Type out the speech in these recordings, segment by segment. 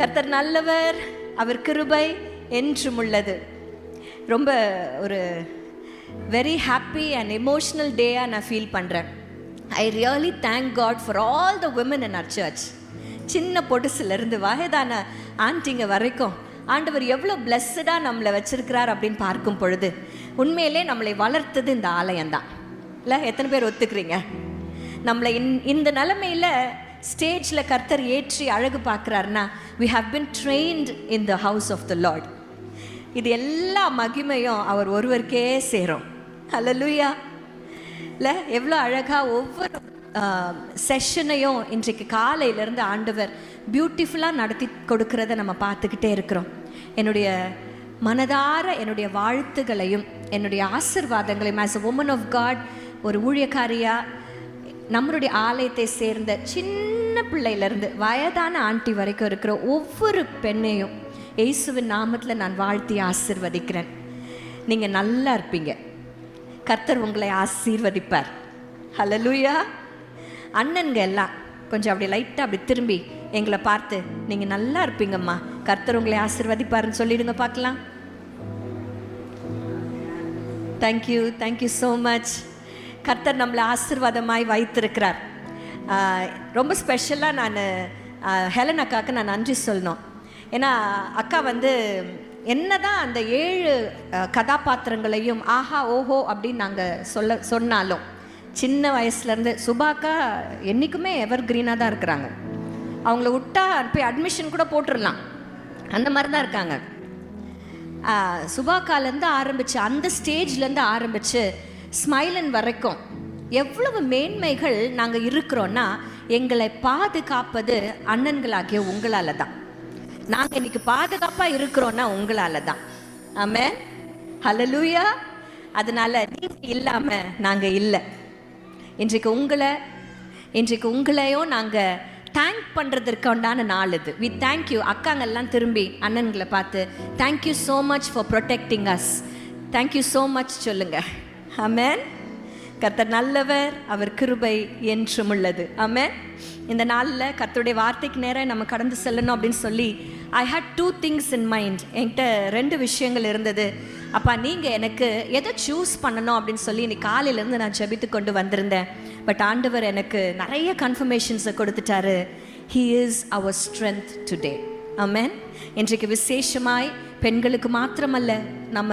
கர்த்தர் நல்லவர், அவர் கிருபை என்றும் உள்ளது. ரொம்ப ஒரு வெரி ஹாப்பி அண்ட் எமோஷ்னல் டேயாக நான் ஃபீல் பண்ணுறேன். I really thank God for all the women in our church. சின்ன பொடுசுலேருந்து வயதான ஆண்டிங்க வரைக்கும் ஆண்டவர் எவ்வளோ பிளஸ்ஸடாக நம்மளை வச்சிருக்கிறார் அப்படின்னு பார்க்கும் பொழுது உண்மையிலே நம்மளை வளர்த்தது இந்த ஆலயம்தான். இல்லை, எத்தனை பேர் ஒத்துக்கிறீங்க? நம்மளை இந்த நிலைமையில் ஸ்டேஜில் கர்த்தர் ஏற்றி அழகு பார்க்குறாருன்னா we have been trained in the house of the Lord. இது எல்லா மகிமையும் அவர் ஒருவருக்கே சேரும். ஹல்லேலூயா. இல்லை, எவ்வளோ அழகாக ஒவ்வொரு செஷனையும் இன்றைக்கு காலையிலேருந்து ஆண்டவர் பியூட்டிஃபுல்லாக நடத்தி கொடுக்கறத நம்ம பார்த்துக்கிட்டே இருக்கிறோம். என்னுடைய மனதார என்னுடைய வாழ்த்துகளையும் என்னுடைய ஆசீர்வாதங்களையும் as a woman of God, ஒரு ஊழியக்காரியாக நம்மளுடைய ஆலயத்தை சேர்ந்த சின்ன பிள்ளையிலேருந்து வயதான ஆண்டி வரைக்கும் இருக்கிற ஒவ்வொரு பெண்ணையும் இயேசுவின் நாமத்தில் நான் வாழ்த்தி ஆசீர்வதிக்கிறேன். நீங்கள் நல்லா இருப்பீங்க. கர்த்தர் உங்களை ஆசீர்வதிப்பார். ஹல்லேலூயா. அண்ணன்க எல்லாம் கொஞ்சம் அப்படி லைட்டாக அப்படி திரும்பி எங்களை பார்த்து நீங்கள் நல்லா இருப்பீங்கம்மா, கர்த்தர் உங்களை ஆசீர்வதிப்பாருன்னு சொல்லிடுங்க பார்க்கலாம். Thank you, thank you so much. கர்த்தர் நம்மளை ஆசீர்வாதமாய் வைத்திருக்கிறார். ரொம்ப ஸ்பெஷலாக நான் ஹெலன் அக்காவுக்கு நான் நன்றி சொல்லணும். ஏன்னா அக்கா வந்து என்னதான் அந்த 7 கதாபாத்திரங்களையும் ஆஹா ஓஹோ அப்படின்னு நாங்கள் சொன்னாலும் சின்ன வயசுலேருந்து சுபாக்கா என்றைக்குமே எவர் க்ரீனாக தான் இருக்கிறாங்க. அவங்கள விட்டா போய் அட்மிஷன் கூட போட்டுடலாம், அந்த மாதிரி தான் இருக்காங்க. சுபாக்காலேருந்து ஆரம்பித்து அந்த ஸ்டேஜ்லேருந்து ஆரம்பித்து ஸ்மைலன் வரைக்கும் எவ்வளவு மேன்மைகள் நாங்கள் இருக்கிறோன்னா எங்களை பாதுகாப்பது அண்ணன்களாகிய உங்களால் தான். நாங்கள் இன்னைக்கு பாதுகாப்பாக இருக்கிறோன்னா உங்களால் தான். ஆமென், ஹல்லேலூயா. அதனால் நீங்கள் இல்லாமல் நாங்கள் இல்லை. இன்றைக்கு உங்களையும் நாங்கள் தேங்க் பண்ணுறதுக்கு உண்டான நாள் இது. We thank you. அக்காங்கெல்லாம் திரும்பி அண்ணன்களை பார்த்து thank you so much for protecting as, thank you so much சொல்லுங்கள். ஆமென். கர்த்தர் நல்லவர், அவர் கிருபை என்றும் உள்ளது. ஆமென். இந்த நாளில் கர்த்தருடைய வார்த்தைக்கு நேரம் நம்ம கடந்து செல்லணும் அப்படின்னு சொல்லி ஐ ஹேட் 2 things in mind. என்கிட்ட 2 விஷயங்கள் இருந்தது. அப்பா, நீங்கள் எனக்கு எதை சூஸ் பண்ணணும் அப்படின்னு சொல்லி இன்னைக்கு காலையிலேருந்து நான் ஜெபித்து கொண்டு வந்திருந்தேன். பட் ஆண்டவர் எனக்கு நிறைய கன்ஃபர்மேஷன்ஸை கொடுத்துட்டாரு. ஹீ இஸ் அவர் ஸ்ட்ரென்த் டுடே. ஆமென். இன்றைக்கு விசேஷமாய் பெண்களுக்கு மாத்திரமல்ல, நம்ம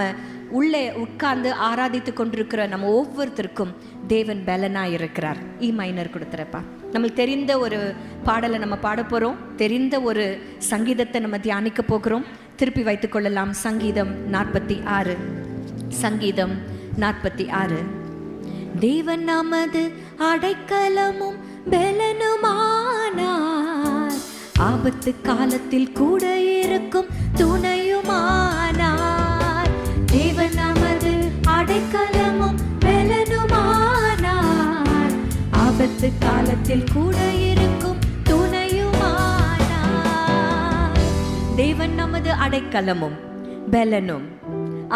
உள்ளே உட்கார்ந்து ஆராதித்து கொண்டிருக்கிற நம்ம ஒவ்வொருத்தருக்கும் தேவன் பலனாக இருக்கிறார். மைனர் கொடுத்துறப்பா. நம்மளுக்கு தெரிந்த ஒரு பாடலை நம்ம பாட போகிறோம். தெரிந்த ஒரு சங்கீதத்தை நம்ம தியானிக்க போகிறோம். திருப்பி வைத்துக் கொள்ளலாம். சங்கீதம் 46. சங்கீதம் 46. தேவன் நமது அடைக்கலமும் பலனுமானார், ஆபத்து காலத்தில் கூட இருக்கும் துணையுமானார். தேவன் நமது அடைக்கலமும் பலனுமானார், ஆபத்து காலத்தில் கூட இருக்கும் துணையுமானார். தேவன் நமது அடைக்கலமும் பலனும்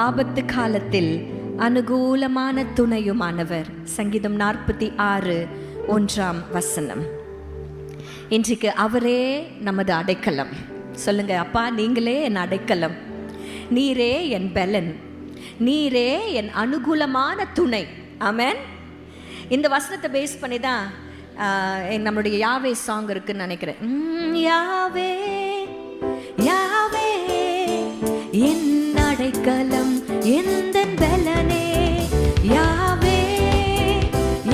ஆபத்து காலத்தில் அனுகூலமான துணையுமானவர். சங்கீதம் 46 1 இன்றைக்கு அவரே நமது அடைக்கலம். சொல்லுங்க, அப்பா நீங்களே என் அடைக்கலம், நீரே என் பலன், நீரே என் அனுகூலமான துணை. ஆமென். இந்த வசனத்தை பேஸ் பண்ணி தான் நம்மளுடைய யாவே சாங் இருக்குன்னு நினைக்கிறேன். யாவே யாவே என் அடைக்கலம் எந்த பலனே, யாவே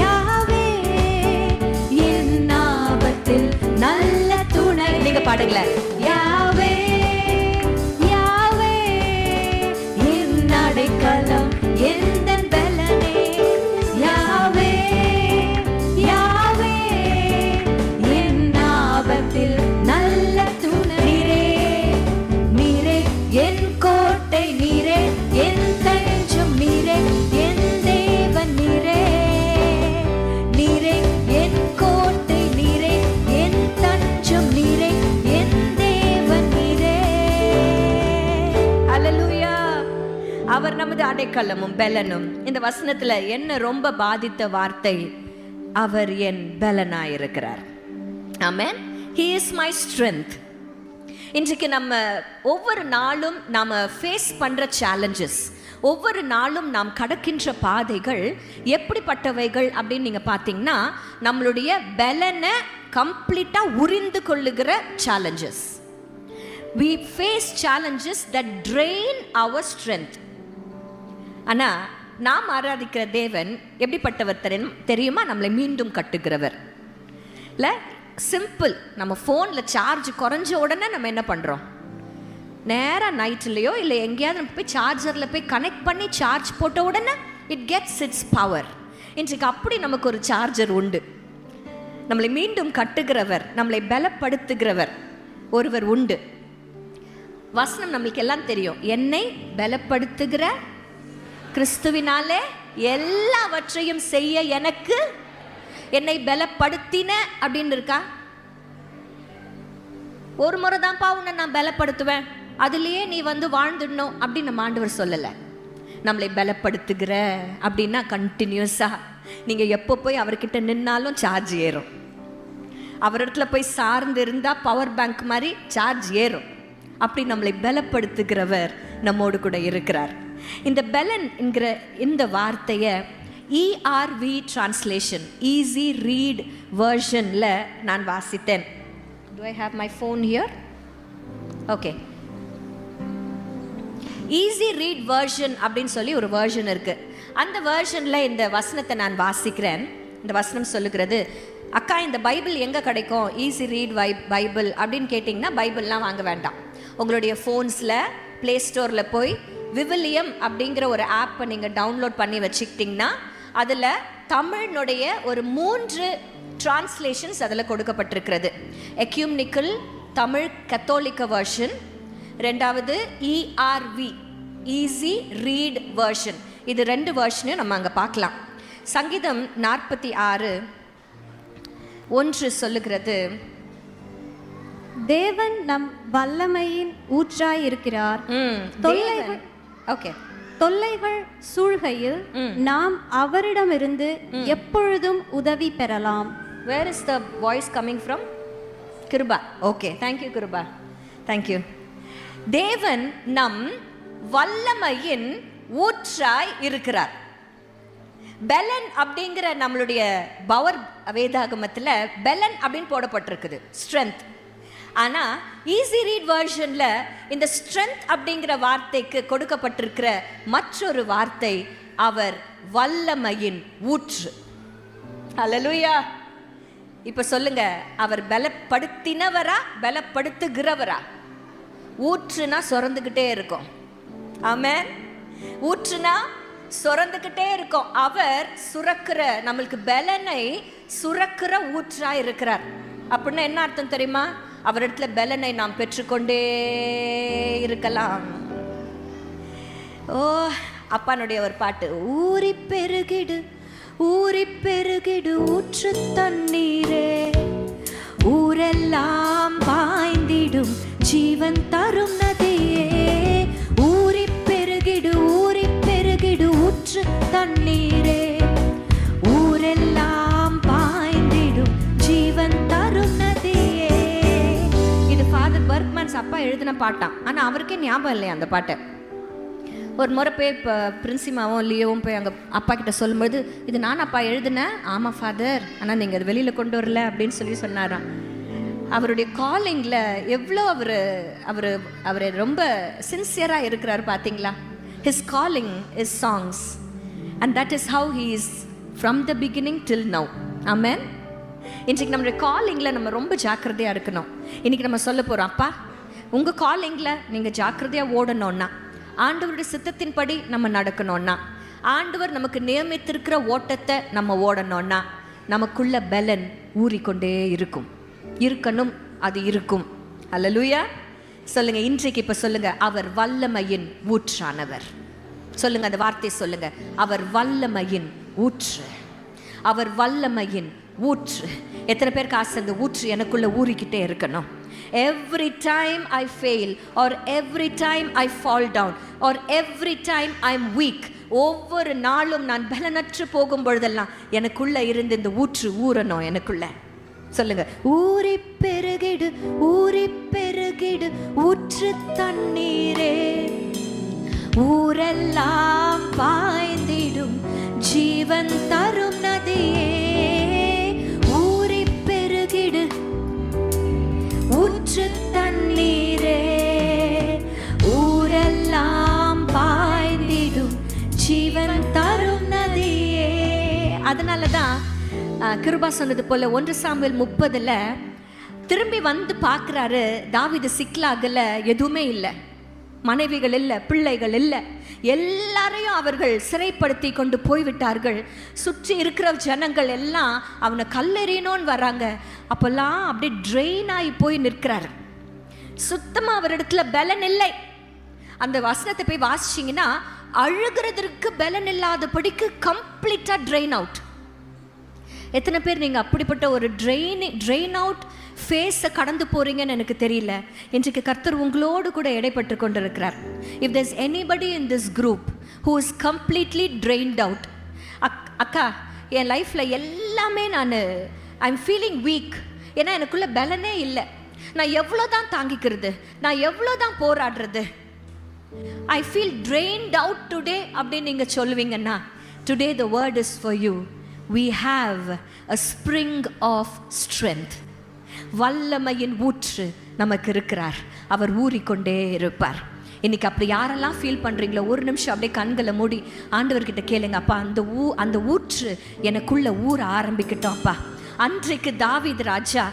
யாவே என் ஆபத்தில் நல்ல துணை. நீங்க பாடுங்கள. யாவே யாவே என் அடைக்கலம் எந்த பலனே, யாவே யாவே என் ஆபத்தில் நல்ல துணை. நீரே என் கோட்டை, நீரே என் தஞ்சம், நீரே என் தேவன், நீரே நீரே என் கோட்டை, நீரே என் தஞ்சம், நீரே என் தேவன், நீரே. ஹல்லேலூயா. அவர் நமது அடைக்கலமும் பலனும். இந்த வசனத்துல என்ன ரொம்ப பாதித்த வார்த்தை, அவர் என் பலனாயிருக்கிறார். ஆமென். He is my strength. இன்றைக்கு நம்ம ஒவ்வொரு நாளும் நாம் ஃபேஸ் பண்ணுற சேலஞ்சஸ், ஒவ்வொரு நாளும் நாம் கடக்கின்ற பாதைகள் எப்படிப்பட்டவைகள் அப்படின்னு நீங்கள் பார்த்தீங்கன்னா, நம்மளுடைய பலனை கம்ப்ளீட்டாக உறிந்து கொள்ளுகிற challenges. We face challenges that drain our strength. ஆனால் நாம் ஆராதிக்கிற தேவன் எப்படிப்பட்டவர் தெரியுமா? நம்மளை மீண்டும் கட்டுகிறவர். இல்லை, சிம்பிள். நம்ம ஃபோனில் சார்ஜ் குறைஞ்ச உடனே நம்ம என்ன பண்ணுறோம்? நேராக நைட்லேயோ இல்லை எங்கேயாவது நம்ம போய் சார்ஜரில் போய் கனெக்ட் பண்ணி சார்ஜ் போட்ட உடனே இட் கெட்ஸ் இட்ஸ் பவர். இன்றைக்கு அப்படி நமக்கு ஒரு சார்ஜர் உண்டு. நம்மளை மீண்டும் கட்டுகிறவர், நம்மளை பலப்படுத்துகிறவர் ஒருவர் உண்டு. வசனம் நம்மளுக்கு எல்லாம் தெரியும். என்னை பலப்படுத்துகிற கிறிஸ்துவினாலே எல்லாவற்றையும் செய்ய எனக்கு, என்னை பலப்படுத்தின அப்படின்னு இருக்கா? ஒரு முறை தான்ப்பா உன்னை நான் பலப்படுத்துவேன், அதுலேயே நீ வாழ்ந்துடணும் அப்படின்னு நம்ம ஆண்டவர் சொல்லலை. நம்மளை பலப்படுத்துகிற அப்படின்னா கண்டினியூஸாக நீங்கள் எப்போ போய் அவர்கிட்ட நின்னாலும் சார்ஜ் ஏறும். அவரிடத்துல போய் சார்ந்து இருந்தால் பவர் பேங்க் மாதிரி சார்ஜ் ஏறும். அப்படி நம்மளை பலப்படுத்துகிறவர் நம்மோடு கூட இருக்கிறார். இந்த பலன் என்கிற இந்த வார்த்தையை ERV டிரான்ஸ்லேஷன், ஈஸி ரீட் வேர்ஷனில் நான் வாசித்தேன். Do I have my phone here? Okay. Easy read version அப்படின்னு சொல்லி ஒரு வேர்ஷன் இருக்குது. அந்த வேர்ஷனில் இந்த வசனத்தை நான் வாசிக்கிறேன். இந்த வசனம் சொல்லுகிறது, அக்கா இந்த பைபிள் எங்கே கிடைக்கும்? ஈஸி ரீட் பைபிள் அப்படின்னு கேட்டிங்கன்னா பைபிள்லாம் வாங்க வேண்டாம். உங்களுடைய ஃபோன்ஸில் ப்ளே ஸ்டோரில் போய் விவிலியம் அப்படிங்கிற ஒரு ஆப்பை நீங்கள் டவுன்லோட் பண்ணி வச்சுக்கிட்டிங்கன்னா அதில் தமிழ்னுடைய ஒரு 3 டிரான்ஸ்லேஷன்ஸ் அதில் கொடுக்கப்பட்டிருக்கிறது. எக்யூம்னிக்கல் தமிழ் கத்தோலிக்க வெர்ஷன், ரெண்டாவது ERV ஈஸி ரீட் வெர்ஷன். இது 2 வெர்ஷனையும் நம்ம அங்கே பார்க்கலாம். சங்கீதம் 46:1 சொல்லுகிறது, தேவன் நம் வல்லமையின் ஊற்றாய் இருக்கிறார். தொல்லைகள் சூழ்கையில் நாம் அவரிடமிருந்து எப்பொழுதும் உதவி பெறலாம். Where is the voice coming from? Kiruba. Okay, thank you Kiruba, thank you. தேவன் நம் வல்லமையின் ஊற்றாய் இருக்கிறார். பெலன் அப்படிங்கிற நம்மளுடைய பவர் வேதாகமத்தில் பெலன் அப்படின்னு போடப்பட்டிருக்குது, ஸ்ட்ரென்த். ஆனால் ஈஸி ரீட் வெர்ஷனில் இந்த ஸ்ட்ரென்த் அப்படிங்கிற வார்த்தைக்கு கொடுக்கப்பட்டிருக்கிற மற்றொரு வார்த்தை அவர் வல்லமையின் ஊற்று. ஹல்லேலூயா. இப்போ சொல்லுங்க, அவர் பலப்படுத்தினவரா பலப்படுத்துகிறவரா? ஊற்றுனா சுரந்துக்கிட்டே இருக்கும். ஆமென். ஊற்றுனா சுரந்துக்கிட்டே இருக்கும். அவர் சுரக்கிற, நம்மளுக்கு பலனை சுரக்கிற ஊற்றா இருக்கிறார். அப்படின்னா என்ன அர்த்தம் தெரியுமா? அவரிடத்துல பலனை நாம் பெற்றுக்கொண்டே இருக்கலாம். ஓ, அப்பானுடைய ஒரு பாட்டு, ஊறி பெருகிடு ஊறி பெருகிடு ஊற்று தண்ணீரே, ஊரெல்லாம் பாய்ந்திடும் ஜீவன் தரும் நதியே, ஊறி பெருகிடு ஊற்று தண்ணீரே, ஊரெல்லாம் பாய்ந்திடும் ஜீவன் தரும் நதியே. இது ஃபாதர் பர்க்மன்ஸ் அப்பா எழுதின பாட்டான். ஆனால் அவருக்கே ஞாபகம் இல்லையா அந்த பாட்டை. ஒரு முறை போய் இப்போ பிரின்சிமாவும் லியோவும் போய் அங்கே அப்பா கிட்ட சொல்லும்போது, இது நான் அப்பா எழுதினேன். ஆமாம் ஃபாதர், ஆனால் நீங்கள் அது வெளியில் கொண்டு வரல அப்படின்னு சொன்னாராம். அவருடைய காலிங்கில் எவ்வளோ அவர் ரொம்ப சின்சியராக இருக்கிறார் பார்த்தீங்களா? His calling is songs and that is how he is from the beginning till now. Amen. இன்றைக்கு நம்மளுடைய காலிங்கில் நம்ம ரொம்ப ஜாக்கிரதையாக இருக்கணும். இன்றைக்கி நம்ம சொல்ல போகிறோம், அப்பா உங்கள் காலிங்கில் நீங்கள் ஜாக்கிரதையாக ஓடணும்னா, ஆண்டவருடைய சித்தத்தின்படி நம்ம நடக்கணும்னா, ஆண்டவர் நமக்கு நியமித்திருக்கிற ஓட்டத்தை நம்ம ஓடணும்னா, நமக்குள்ள பலன் ஊறிக்கொண்டே இருக்கணும், அது இருக்கும். அல்லேலூயா. சொல்லுங்க, இன்றைக்கு இப்போ சொல்லுங்க, அவர் வல்லமையின் ஊற்றானவர். சொல்லுங்க, அந்த வார்த்தை சொல்லுங்க, அவர் வல்லமையின் ஊற்று, அவர் வல்லமையின் ஊற்று. எத்தனை பேருக்கு ஆசை அந்த ஊற்று எனக்குள்ள ஊறிக்கிட்டே இருக்கணும்? Every time I fail or every time I fall down or every time I'm weak, ஒவ்வொரு நாளும் நான் பலனற்று போகும் பொழுதெல்லாம் எனக்குள்ள இருந்து இந்த ஊற்று ஊறணும் எனக்குள்ள. சொல்லுங்க, ஊறி பெருகிடு ஊறி பெருகிடு பெருகிடு ஊற்று தண்ணீரே, ஊரெல்லாம் பாய்ந்திடும் ஜீவன் தரும் நதியே, ஊறி பெருகிடு ஊற்று தண்ணீரே, ஊரெல்லாம் பாய்ந்திடும் ஜீவன் தரும் நதியே. அதனாலதான் கிருபா சொன்னது போல 1 சாமுவேல் 30 திரும்பி வந்து பார்க்குறாரு. தாவீது சிக்லாகில் எதுவுமே இல்லை, மனைவிகள் இல்லை, பிள்ளைகள் இல்லை, எல்லாரையும் அவர்கள் சிறைப்படுத்தி கொண்டு போய்விட்டார்கள். சுற்றி இருக்கிற ஜனங்கள் எல்லாம் அவனை கல்லெறியணும்னு வராங்க. அப்போல்லாம் அப்படியே ட்ரெயின் ஆகி போய் நிற்கிறார். சுத்தமாக அவரிடத்துல பலன் இல்லை. அந்த வசனத்தை போய் வாசிச்சிங்கன்னா அழுகிறதுக்கு பலன் இல்லாதபடிக்கு கம்ப்ளீட்டாக ட்ரெயின் அவுட். எத்தனை பேர் நீங்கள் அப்படிப்பட்ட ஒரு ட்ரெயின் அவுட் ஃபேஸை கடந்து போகிறீங்கன்னு எனக்கு தெரியல. இன்றைக்கு கர்த்தர் உங்களோடு கூட இடைப்பட்டு கொண்டிருக்கிறார். If there's anybody in this group who is completely trained out, அக்கா என் லைஃப்பில் எல்லாமே ஐம் ஃபீலிங் வீக், ஏன்னா எனக்குள்ள பலனே இல்லை, நான் எவ்வளோ தான் தாங்கிக்கிறது, நான் எவ்வளோ தான் போராடுறது, I feel drained out today அப்படின்னு நீங்கள் சொல்லுவீங்கன்னா, today the word is for you. We have a spring of strength. வல்லமையின் ஊற்று நமக்கு இருக்கிறார். அவர் ஊறிக்கொண்டே இருப்பார். இன்னைக்கு அப்படி யாரெல்லாம் ஃபீல் பண்ணுறீங்களோ, ஒரு நிமிஷம் அப்படியே கண்களை மூடி ஆண்டவர்கிட்ட கேளுங்க. அப்பா, அந்த ஊற்று எனக்குள்ள ஊற ஆரம்பிக்கட்டும் அப்பா. அன்றைக்கு தாவீது ராஜா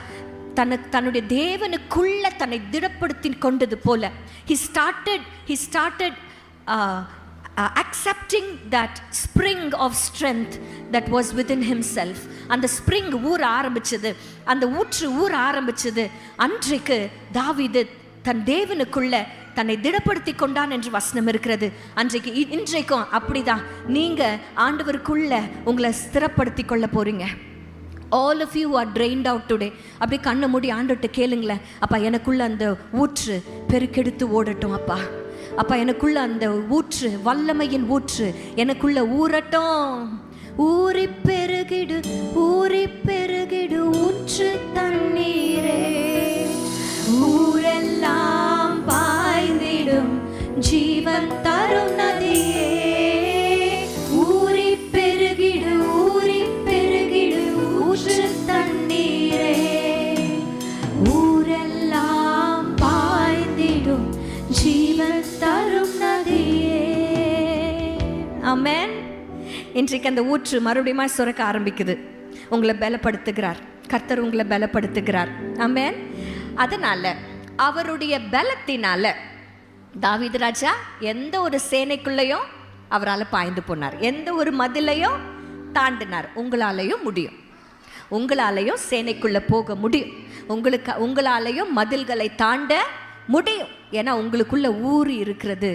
தன்னுடைய தேவனுக்குள்ள தன்னை திடப்படுத்தி கொண்டது போல he started accepting that spring of strength that was within himself. அந்த ஸ்ப்ரிங் ஊற ஆரம்பிச்சது, அந்த ஊற்று ஊற ஆரம்பிச்சது. அன்றைக்கு தாவீது தன் தேவனுக்குள்ள தன்னை திடப்படுத்தி கொண்டான் என்று வசனம் இருக்கிறது. இன்றைக்கும் அப்படிதான் நீங்க ஆண்டவருக்குள்ள உங்களை ஸ்திரப்படுத்தி கொள்ள போறீங்க. All of you are drained out today. அப்படி கண்ணை மூடி ஆண்டவர்கிட்ட கேளுங்களேன். அப்பா, எனக்குள்ள அந்த ஊற்று பெருக்கெடுத்து ஓடட்டும் அப்பா. அப்பா, எனக்குள்ள அந்த ஊற்று, வல்லமையின் ஊற்று எனக்குள்ள ஊறட்டும். ஊறி பெருகிடு ஊறி பெருகிடு ஊற்று தண்ணீரே, ஊரெல்லாம் பாய்ந்திடும் ஜீவன் தரும் நதியே, ஊறி பெருகிடு ஊற்று தண்ணீரே, ஊரெல்லாம் பாய்ந்திடும் ஜீவன் தரும் நதியே. ஆமென். இன்றைக்கு அந்த ஊற்று மறுபடியும் சுரக்க ஆரம்பிக்குது. உங்களை பலப்படுத்துகிறார் கர்த்தர், உங்களை பலப்படுத்துகிறார். ஆமென். அதனால அவருடைய பலத்தினால தாவீது ராஜா எந்த ஒரு சேனைக்குள்ளேயும் அவரால் பாய்ந்து போனார், எந்த ஒரு மதிலையும் தாண்டினார். உங்களாலையும் முடியும், உங்களாலையும் சேனைக்குள்ள போக முடியும், உங்களாலையும் மதில்களை தாண்ட முடியும். ஏன்னா உங்களுக்குள்ள ஊறி இருக்கிறது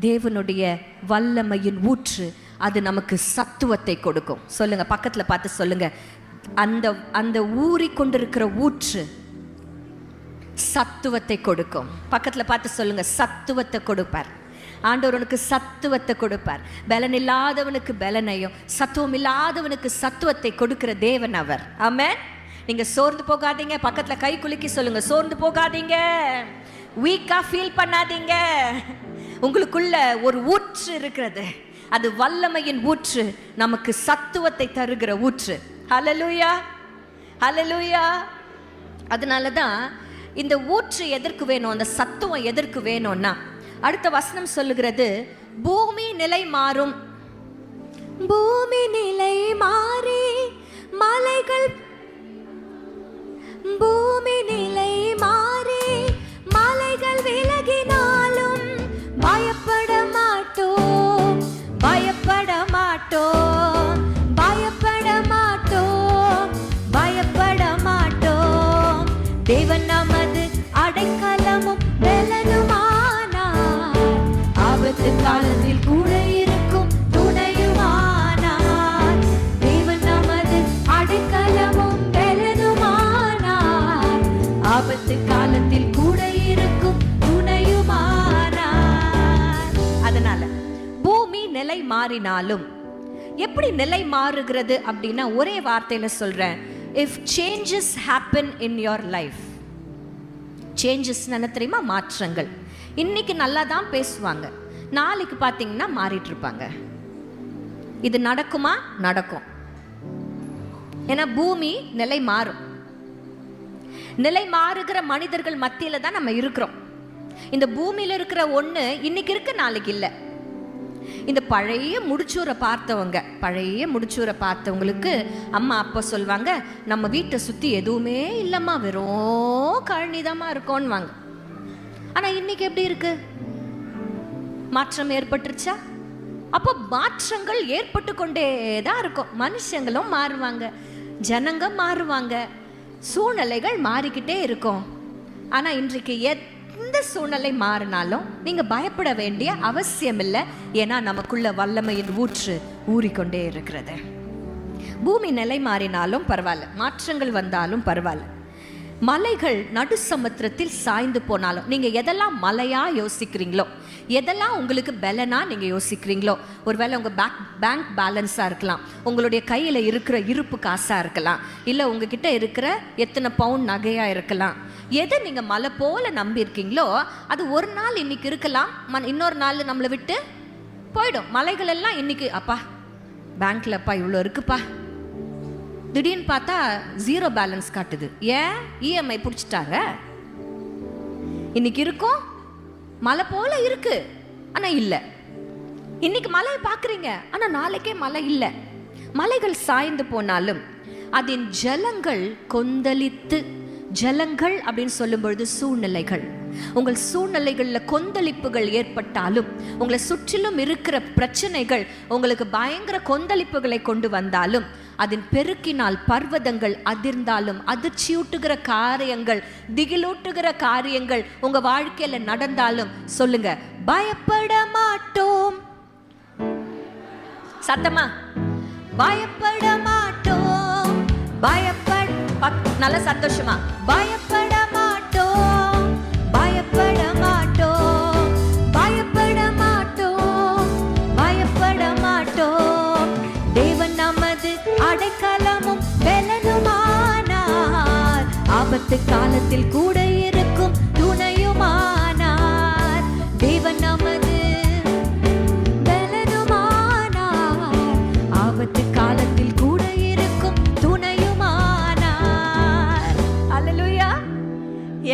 தேவனுடைய வல்லமையின் ஊற்று. அது நமக்கு சத்துவத்தை கொடுக்கும். சொல்லுங்க, பக்கத்துல பார்த்து சொல்லுங்க, அந்த ஊறி கொண்டிருக்கிற ஊற்று சத்துவத்தை கொடுக்கும். பக்கத்துல பார்த்து சொல்லுங்க, சத்துவத்தை கொடுப்பார் ஆண்டவர். உனக்கு சத்துவத்தை கொடுப்பார். பலன் இல்லாதவனுக்கு பலனையும், சத்துவம் இல்லாதவனுக்கு சத்துவத்தை கொடுக்கிற தேவன் அவர். ஆமென். நீங்க சோர்ந்து போகாதீங்க. பக்கத்துல கை குலுக்கி சொல்லுங்க, சோர்ந்து போகாதீங்க, வீக்கா ஃபீல் பண்ணாதீங்க. உங்களுக்குள்ள ஒரு ஊற்று இருக்கிறது, அது வல்லமையின் ஊற்று, நமக்கு சத்துவத்தை தருகிற ஊற்று. ஹல்லேலூயா, ஹல்லேலூயா. அதனால தான் இந்த ஊற்று எதற்கு வேணும், அந்த சத்துவம் எதற்கு வேணும்னா, அடுத்த வசனம் சொல்லுகிறது, பூமி நிலை மாறும். பூமி நிலை மாறி மலைகள், பூமி நிலை மாறி மலைகள் விலகினாலும் பயப்பட மாட்டோம், பயப்பட மாட்டோம், பயப்பட மாட்டோம், பயப்பட மாட்டோம். தேவன் நமது அடைக்கலமும் பலனுமானார், ஆபத்து காலத்தில் கூட இருக்கும் துணையுமானார். தேவன் நமது அடைக்கலமும் பலனுமானார், ஆபத்து காலத்தில் கூட இருக்கும் துணையுமானார். அதனால பூமி நிலை மாறினாலும், எப்படி நிலை மாறுகிறது அப்படின்னா, ஒரே வார்த்தையில சொல்றேன், if changes happen in your life, changes என்ன தெரியுமா? மாற்றங்கள். இன்னைக்கு நல்லா தான் பேசுவாங்க, நாளைக்கு பார்த்தீங்கன்னா மாறிட்டு இருப்பாங்க. இது நடக்குமா? நடக்கும். ஏன்னா பூமி நிலை மாறும். நிலை மாறுகிற மனிதர்கள் மத்தியில தான் நம்ம இருக்கிறோம். இந்த பூமியில இருக்கிற ஒண்ணு இன்னைக்கு இருக்கு, நாளைக்கு இல்லை. இந்த பழைய முடிச்சூரை பார்த்தவங்களுக்கு அம்மா அப்பா சொல்வாங்க, நம்ம வீட்டை சுத்தி எதுவுமே இல்லம்மா, வெறும் கழனிதமா இருக்கோன்னுவாங்க. ஆனா இன்னைக்கு எப்படி இருக்கு? மாற்றம் ஏற்பட்டுருச்சா? அப்போ மாற்றங்கள் ஏற்பட்டு கொண்டே தான் இருக்கும். மனுஷங்களும் மாறுவாங்க, ஜனங்க மாறுவாங்க, சூழ்நிலைகள் மாறிக்கிட்டே இருக்கும். ஆனா இன்றைக்கு எந்த சூழ்நிலை மாறினாலும் நீங்க பயப்பட வேண்டிய அவசியம் இல்லை. ஏன்னா நமக்குள்ள வல்லமையின் ஊற்று ஊறிக்கொண்டே இருக்கிறது. பூமி நிலை மாறினாலும் பரவாயில்ல, மாற்றங்கள் வந்தாலும் பரவாயில்ல. மலைகள் நடு சமுத்திரத்தில் சாய்ந்து போனாலும், நீங்க எதெல்லாம் மலையா யோசிக்கிறீங்களோ, எதெல்லாம் உங்களுக்கு பலனா நீங்க யோசிக்கிறீங்களோ, ஒருவேளை உங்க பேங்க் பேலன்ஸா இருக்கலாம், உங்களுடைய கையில இருக்கிற இருப்பு காசா இருக்கலாம், இல்ல உங்ககிட்ட இருக்கிற எத்தனை பவுண்ட் நகையா இருக்கலாம். எதை நீங்க மலை போல நம்பி இருக்கீங்களோ அது ஒரு நாள் இன்னைக்கு இருக்கலாம், இன்னொரு நாள் நம்மளை விட்டு போயிடும். மலைகள் எல்லாம் இன்னைக்கு அப்பா பேங்க்லப்பா இவ்வளோ இருக்குப்பா, திடீர்னு பார்த்தா 0 பேலன்ஸ் காட்டுது. ஏன்? இஎம்ஐ பிடிச்சிட்டாங்க. இன்னைக்கு இருக்கும், மலை போல இருக்கு, ஆனா இல்லை. இன்னைக்கு மலையை பார்க்குறீங்க, ஆனா நாளைக்கே மலை இல்லை. மலைகள் சாய்ந்து போனாலும் அதன் ஜலங்கள் கொந்தளித்து, ஜலங்கள் அப்படின்னு சொல்லும் பொழுது சூழ்நிலைகள், உங்கள் சூழ்நிலைகளில் கொந்தளிப்புகள் ஏற்பட்டாலும், உங்களை சுற்றிலும் இருக்கிற பிரச்சனைகள் உங்களுக்கு பயங்கர கொந்தளிப்புகளை கொண்டு வந்தாலும், அதன் பெருக்கினால் பர்வதங்கள் அதிர்ந்தாலும், அதிர்ச்சியூட்டுகிற காரியங்கள், திகிலூட்டுகிற காரியங்கள் உங்க வாழ்க்கையில நடந்தாலும் சொல்லுங்க, பயப்பட மாட்டோம். சத்தமா பயப்பட மாட்டோம். நல்ல சந்தோஷமா பயப்பட மாட்டோம், பயப்பட மாட்டோம், பயப்பட மாட்டோம், பயப்பட மாட்டோம். தேவன் நமது அடைக்கலமும் பெலனுமானார், ஆபத்து காலத்தில் கூட இருக்கும் துணையுமானார். தேவன் நமது பெலனுமானார், ஆபத்து காலத்தில் கூட இருக்கும் துணையுமானார். அல்லேலூயா.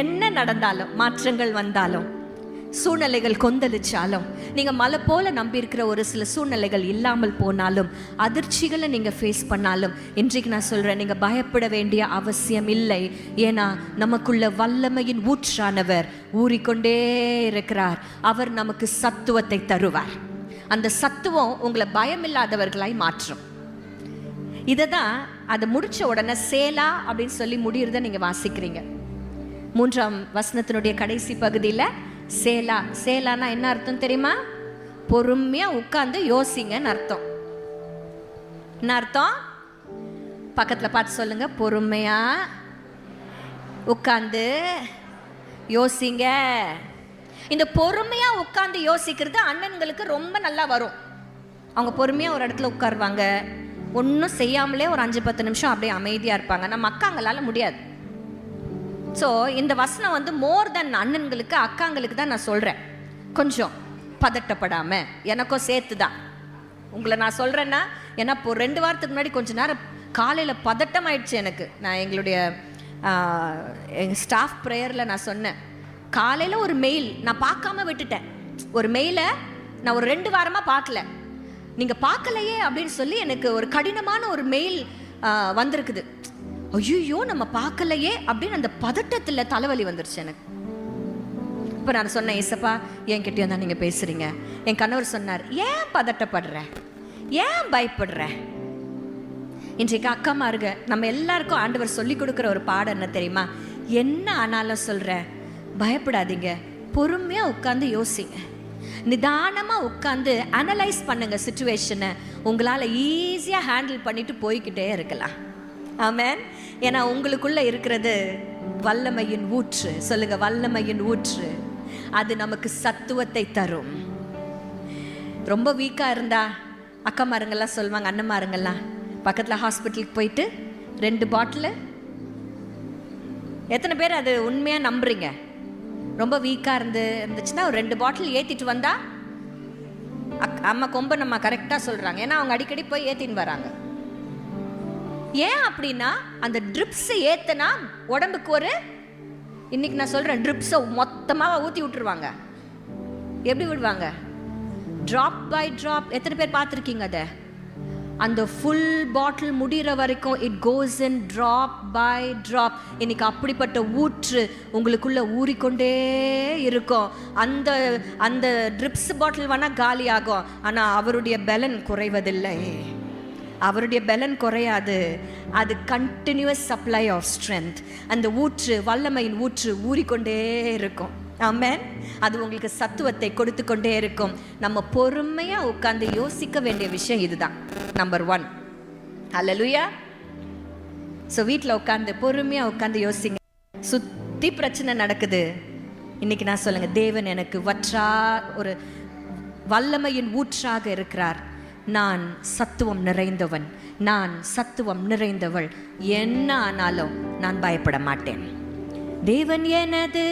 என்ன நடந்தாலும், மாற்றங்கள் வந்தாலும், சூழ்நிலைகள் கொந்தளிச்சாலும், நீங்க மலை போல நம்பி இருக்கிற ஒரு சில சூழ்நிலைகள் இல்லாமல் போனாலும், அதிர்ச்சிகளை நீங்க ஃபேஸ் பண்ணாலும், இன்றைக்கு நான் சொல்றேன், நீங்க பயப்பட வேண்டிய அவசியம் இல்லை. ஏன்னா நமக்குள்ள வல்லமையின் ஊற்றானவர் ஊறிக்கொண்டே இருக்கிறார். அவர் நமக்கு சத்துவத்தை தருவார். அந்த சத்துவம் உங்களை பயமில்லாதவர்களாய் மாற்றும். இதை தான் அதை முடிச்ச உடனே சேலா அப்படின்னு சொல்லி முடியறத நீங்க வாசிக்கிறீங்க. 3ஆம் வசனத்தினுடைய கடைசி பகுதியில் சேலா. சேலானா என்ன அர்த்தம் தெரியுமா? பொறுமையா உட்கார்ந்து யோசிங்கன்னு அர்த்தம். என்ன அர்த்தம்? பக்கத்துல பார்த்து சொல்லுங்க, பொறுமையா உட்கார்ந்து யோசிங்க. இந்த பொறுமையா உட்கார்ந்து யோசிக்கிறது அண்ணன்களுக்கு ரொம்ப நல்லா வரும். அவங்க பொறுமையா ஒரு இடத்துல உட்காருவாங்க, ஒன்றும் செய்யாமலே ஒரு 5-10 நிமிஷம் அப்படியே அமைதியா இருப்பாங்க. நம்ம அக்காங்களால முடியாது. ஸோ இந்த வசனம் வந்து மோர் தென் அண்ணன்களுக்கு, அக்காங்களுக்கு தான் நான் சொல்கிறேன். கொஞ்சம் பதட்டப்படாமல், எனக்கும் சேர்த்து தான் உங்களை நான் சொல்கிறேன்னா, ஏன்னா இப்போ 2 வாரத்துக்கு முன்னாடி கொஞ்ச நேரம் காலையில் பதட்டம் ஆயிடுச்சு எனக்கு. நான் எங்களுடைய எங்கள் ஸ்டாஃப் ப்ரேயரில் நான் சொன்னேன், காலையில் ஒரு மெயில் நான் பார்க்காம விட்டுட்டேன். ஒரு மெயிலை நான் ஒரு 2 வாரமாக பார்க்கல. நீங்கள் பார்க்கலையே அப்படின்னு சொல்லி எனக்கு ஒரு கடினமான ஒரு மெயில் வந்திருக்குது. ஐயோ நம்ம பார்க்கலையே அப்படின்னு அந்த பதட்டத்தில் தலைவலி வந்துருச்சு எனக்கு. இப்போ நான் சொன்னேன், ஏசப்பா என்கிட்டயும் தான் நீங்கள் பேசுகிறீங்க. என் கணவர் சொன்னார், ஏன் பதட்டப்படுற, ஏன் பயப்படுற? இன்றைக்கு அக்காமாருங்க, நம்ம எல்லாருக்கும் ஆண்டவர் சொல்லி கொடுக்குற ஒரு பாடம் என்ன தெரியுமா? என்ன ஆனாலும் சொல்கிறேன், பயப்படாதீங்க, பொறுமையாக உட்காந்து யோசிங்க, நிதானமாக உட்காந்து அனலைஸ் பண்ணுங்க சிச்சுவேஷனை. உங்களால் ஈஸியாக ஹேண்டில் பண்ணிட்டு போய்கிட்டே இருக்கலாம். ஆமென். ஏன்னா உங்களுக்குள்ள இருக்கிறது வல்லமையின் ஊற்று. சொல்லுங்க, வல்லமையின் ஊற்று. அது நமக்கு சத்துவத்தை தரும். ரொம்ப வீக்கா இருந்தா அக்காமாருங்கெல்லாம் சொல்லுவாங்க, அண்ணமாருங்கெல்லாம் பக்கத்தில் ஹாஸ்பிட்டலுக்கு போயிட்டு 2 பாட்டில். எத்தனை பேர் அது உண்மையாக நம்புறீங்க? ரொம்ப வீக்காக இருந்துச்சுன்னா ஒரு 2 பாட்டில் ஏற்றிட்டு வந்தா அம்மா கொம்பன் அம்மா கரெக்டாக சொல்கிறாங்க. ஏன்னா அவங்க அடிக்கடி போய் ஏற்றின்னு வராங்க. ஏன் அப்படின்னா அந்த ட்ரிப்ஸை ஏற்றினா உடம்புக்கு ஒரு, இன்னைக்கு நான் சொல்கிறேன், ட்ரிப்ஸை மொத்தமாக ஊற்றி விட்டுருவாங்க. எப்படி விடுவாங்க? Drop by drop. எத்தனை பேர் பார்த்துருக்கீங்க அதை? அந்த ஃபுல் பாட்டில் முடிகிற வரைக்கும் it goes in drop by drop. இன்னைக்கு அப்படிப்பட்ட ஊற்று உங்களுக்குள்ள ஊறிக்கொண்டே இருக்கும். அந்த அந்த ட்ரிப்ஸ் பாட்டில் வேணால் காலி ஆகும், ஆனால் அவருடைய பலன் குறைவதில்லை. அவருடைய பலன் குறையாது. அது கண்டினியூஸ் சப்ளை ஆஃப் ஸ்ட்ரென்த். அந்த ஊற்று, வல்லமையின் ஊற்று ஊறிக்கொண்டே இருக்கும். ஆமென். அது உங்களுக்கு சத்துவத்தை கொடுத்து கொண்டே இருக்கும். நம்ம பொறுமையாக உட்கார்ந்து யோசிக்க வேண்டிய விஷயம் இதுதான். நம்பர் 1. ஹல்லேலூயா. ஸோ வீட்டில் உட்காந்து பொறுமையாக உட்காந்து யோசிங்க. சுற்றி பிரச்சனை நடக்குது. இன்னைக்கு நான் சொல்லுங்க, தேவன் எனக்கு ஒரு வல்லமையின் ஊற்றாக இருக்கிறார். நான் சத்துவம் நிறைந்தவன், நான் சத்துவம் நிறைந்தவள். என்ன ஆனாலும் நான் பயப்பட மாட்டேன். தேவன் எனது.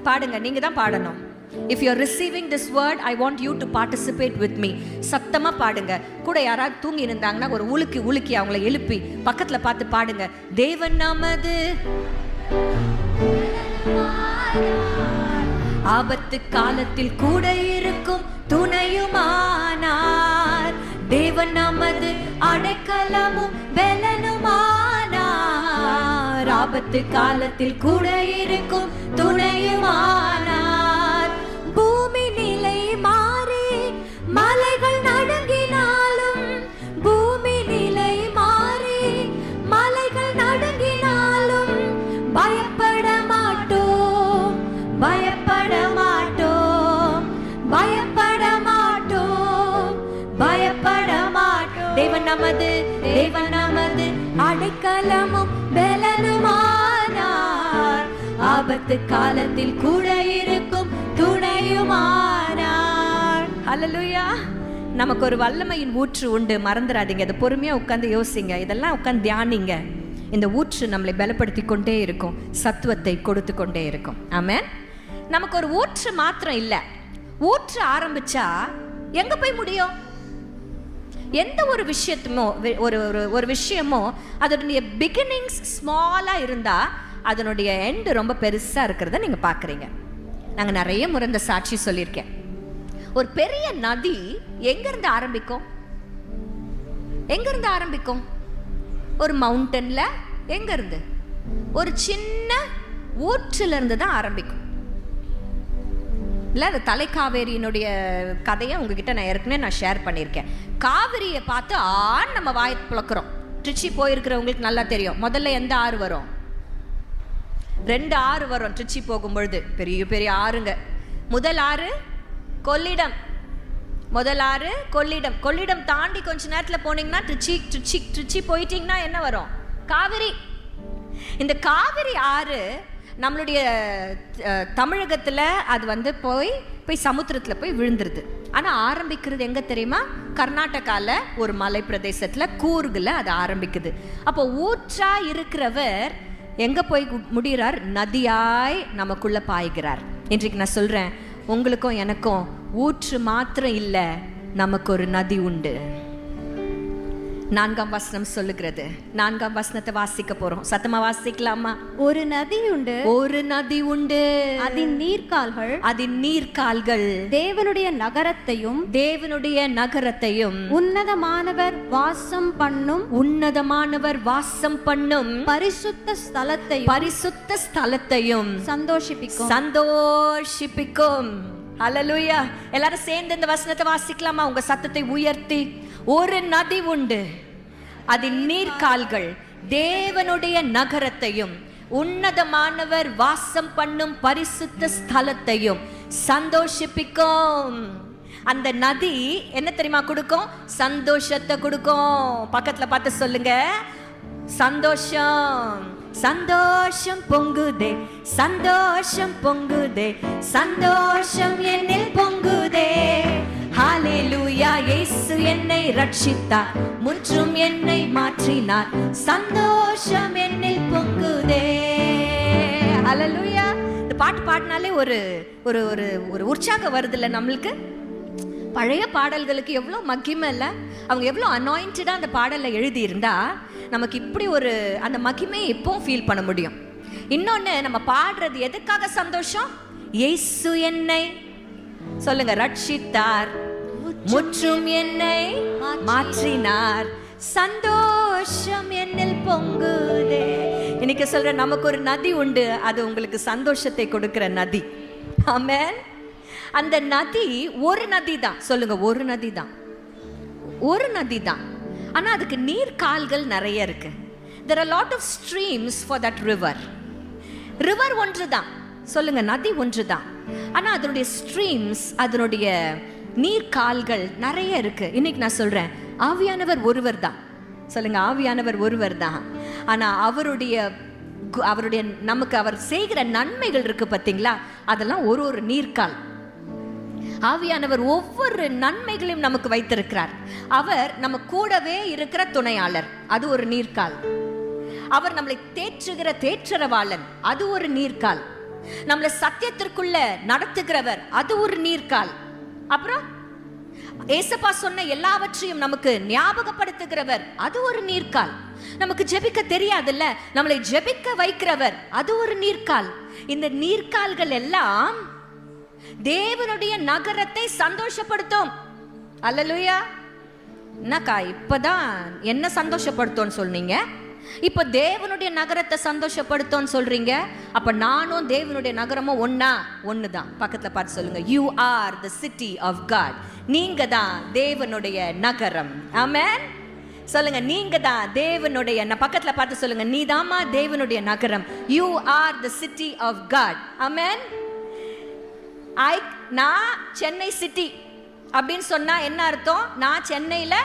பாடுங்க, நீங்க தான் பாடணும். If you are receiving this word, I want you to participate with me. சத்தமா பாடுங்க. கூட யாராவது தூங்கி இருந்தாங்கன்னா ஒரு உலுக்கி அவங்கள எழுப்பி பக்கத்துல பார்த்து பாடுங்க. தேவன் நமது ஆபத்து காலத்தில் கூட இருக்கும் துணையுமானார். தேவன் நமது அடைக்கலமும் பலனுமானார். ஆபத்து காலத்தில் கூட இருக்கும் துணையுமானார். பூமி நிலை மாறி மலைகள் நடுங்கினாலும், பூமி நிலை மாறி மலைகள் நடுங்கினாலும் பயப்பட மாட்டோம், பயப்பட மாட்டோம், பயப்பட மாட்டோம், பயப்பட மாட்டோம். தேவன் நமது, தேவன் நமது அடைக்கலமும் பலனுமானார். ஆபத்து காலத்தில் கூட இருக்கும் துணையுமானார். ஹல்லேலூயா. நமக்கு ஒரு வல்லமையின் ஊற்று உண்டு, மறந்துடாதீங்க. அதை பொறுமையாக உட்காந்து யோசிங்க, இதெல்லாம் உட்காந்து தியானிங்க. இந்த ஊற்று நம்மளை பலப்படுத்தி கொண்டே இருக்கும், சத்துவத்தை கொடுத்து கொண்டே இருக்கும். ஆமென். நமக்கு ஒரு ஊற்று மாத்திரம் இல்லை, ஊற்று ஆரம்பிச்சா எங்க போய் முடியும்? எந்த ஒரு விஷயத்துமோ ஒரு விஷயமோ அதனுடைய பிகினிங்ஸ் ஸ்மாலா இருந்தா அதனுடைய எண்டு ரொம்ப பெருசா இருக்கிறத நீங்க பாக்குறீங்க. நாங்க நிறைய முறை இந்த சாட்சி சொல்லியிருக்கேன். ஒரு பெரிய நதி எங்க இருந்து ஆரம்பிக்கும்? எங்க இருந்து ஆரம்பிக்கும்? ஒரு மவுண்டன்ல. எங்க இருந்து? ஒரு சின்ன ஊற்றுல இருந்து தான் ஆரம்பிக்கும். இல்லை, அந்த தலைக்காவேரியினுடைய கதையை உங்ககிட்ட நான் ஏற்கனவே ஷேர் பண்ணியிருக்கேன். காவிரியை பார்த்து நம்ம வாயை புழக்கிறோம். திருச்சி போயிருக்கிறவங்களுக்கு நல்லா தெரியும். முதல்ல எந்த ஆறு வரும்? 2 ஆறு வரும் திருச்சி போகும்பொழுது, பெரிய பெரிய ஆறுங்க. முதல் ஆறு கொள்ளிடம். முதல் ஆறு கொள்ளிடம். கொள்ளிடம் தாண்டி கொஞ்ச நேரத்தில் போனீங்கன்னா திருச்சி போயிட்டீங்கன்னா என்ன வரும்? காவிரி. இந்த காவிரி ஆறு நம்மளுடைய தமிழகத்தில் அது போய் சமுத்திரத்தில் போய் விழுந்துருது. ஆனால் ஆரம்பிக்கிறது எங்கே தெரியுமா? கர்நாடகாவில் ஒரு மலை பிரதேசத்தில் கூர்கில் அது ஆரம்பிக்குது. அப்போ ஊற்றா இருக்கிறவர் எங்கே போய் முடிகிறார்? நதியாய் நமக்குள்ள பாய்கிறார். இன்றைக்கு நான் சொல்கிறேன், உங்களுக்கும் எனக்கும் ஊற்று மாத்திரம் இல்லை, நமக்கு ஒரு நதி உண்டு. 4ஆம் வசனம் சொல்லுகிறது. 4ஆம் வசனத்தை வாசிக்க போறோம். சத்தமா வாசிக்கலாமா? ஒரு நதி உண்டு, ஒரு நதி உண்டு, அதன் நீர்க்கால்கள், அதன் நீர்க்கால்கள் தேவனுடைய நகரத்தையும், தேவனுடைய நகரத்தையும், உன்னதமானவர் வாசம் பண்ணும், உன்னதமானவர் வாசம் பண்ணும் பரிசுத்த ஸ்தலத்தையும், பரிசுத்த ஸ்தலத்தையும் சந்தோஷிப்பிக்கும், சந்தோஷிப்பிக்கும். ஹல்லேலூயா. எல்லாரும் சேர்ந்து இந்த வசனத்தை வாசிக்கலாமா? உங்க சத்தத்தை உயர்த்தி. ஒரு நதி உண்டு, அதன் நீர்க்கால்கள் தேவனுடைய நகரத்தையும், உன்னதமானவர் வாசம் பண்ணும் பரிசுத்த ஸ்தலத்தையும் சந்தோஷிப்பிக்கும். அந்த நதி என்ன தெரியுமா கொடுக்கும்? சந்தோஷத்தை கொடுக்கும். பக்கத்துல பார்த்து சொல்லுங்க, சந்தோஷம். சந்தோஷம் பொங்குதே, சந்தோஷம் பொங்குதே, சந்தோஷம் என்னில் பொங்குதே. ஹல்லேலூயா. இயேசு என்னை ரட்சித்தார், முற்றும் என்னை மாற்றினார், சந்தோஷம் என்னில் பொங்குதே. ஹல்லேலூயா. இந்த பாட்டு பாடினாலே ஒரு ஒரு ஒரு ஒரு உற்சாகம் வருது இல்லை நம்மளுக்கு. பழைய பாடல்களுக்கு எவ்வளோ மகிமை இல்லை, அவங்க எவ்வளோ அனாயிண்டடாக அந்த பாடலை எழுதியிருந்தா நமக்கு இப்படி ஒரு அந்த மகிமையை இப்போவும் ஃபீல் பண்ண முடியும். இன்னொன்று, நம்ம பாடுறது எதுக்காக சந்தோஷம்? இயேசு என்னை சொல்லுங்க ரட்சித்தார், முற்றும் என்னை மாற்றினார், சந்தோஷம் என்னில் பொங்குதே. இன்னைக்கு சொல்ற நமக்கு ஒரு நதி உண்டு, அது உங்களுக்கு சந்தோஷத்தை கொடுக்கிற நதி. ஆமென். அந்த நதி ஒரு நதி தான், சொல்லுங்க ஒரு நதி தான், ஒரு நதி தான். ஆனா அதுக்கு நீர் கால்கள் நிறைய இருக்கு. there are a lot of streams for that river. river ஒன்று தான், சொல்லுங்க நதி ஒன்று தான். ஆனா அதனுடைய ஸ்ட்ரீம்ஸ், அதனுடைய நீர் கால்கள் நிறைய இருக்கு. இன்னைக்கு நான் சொல்றேன், ஆவியானவர் ஒருவர் தான், சொல்லுங்க ஆவியானவர் ஒருவர் தான். ஆனா அவருடைய நமக்கு அவர் செய்கிற நன்மைகள் இருக்கு பார்த்தீங்களா, அதெல்லாம் ஒரு ஒரு நீர்க்கால். ஆவியானவர் ஒவ்வொரு நன்மைகளையும் நமக்கு வைத்திருக்கிறார். அவர் நம்ம கூடவே இருக்கிற துணையாளர், அது ஒரு நீர்க்கால். அவர் நம்மளை தேற்றுகிற தேற்றரவாளன், அது ஒரு நீர்க்கால். நம்மளை சத்தியத்திற்குள்ள நடத்துகிறவர், அது ஒரு நீர்க்கால். அப்புறம் ஏசப்பா சொன்ன எல்லாவற்றையும் நமக்கு ஞாபகப்படுத்துகிறவர், அது ஒரு நீர்க்கால். நமக்கு ஜெபிக்க தெரியாதுல்ல, நம்மளை ஜெபிக்க வைக்கிறவர், அது ஒரு நீர்க்கால். இந்த நீர்க்கால்கள் எல்லாம் தேவனுடைய நகரத்தை சந்தோஷப்படுத்தும். அல்லேலூயா. என்னக்கா இப்பதான் என்ன சந்தோஷப்படுத்தும் சொன்னீங்க, இப்ப தேவனுடைய நகரத்தை சந்தோஷப்படுத்தும் சொல்றீங்க. அப்ப நானும் தேவனுடைய நகரமும் ஒண்ணுதான். பக்கத்துல பார்த்து சொல்லுங்க, you are the city of God. நீங்க தான் தேவனுடைய நகரம். ஆமென். சொல்லுங்க, நீங்க தான் தேவனுடைய, பக்கத்துல பார்த்து சொல்லுங்க, நீதாமா தேவனுடைய நகரம். You are the city of God. Amen. நான் சென்னை சிட்டி அப்படின்னு சொன்னா என்ன அர்த்தம்? நான் சென்னையில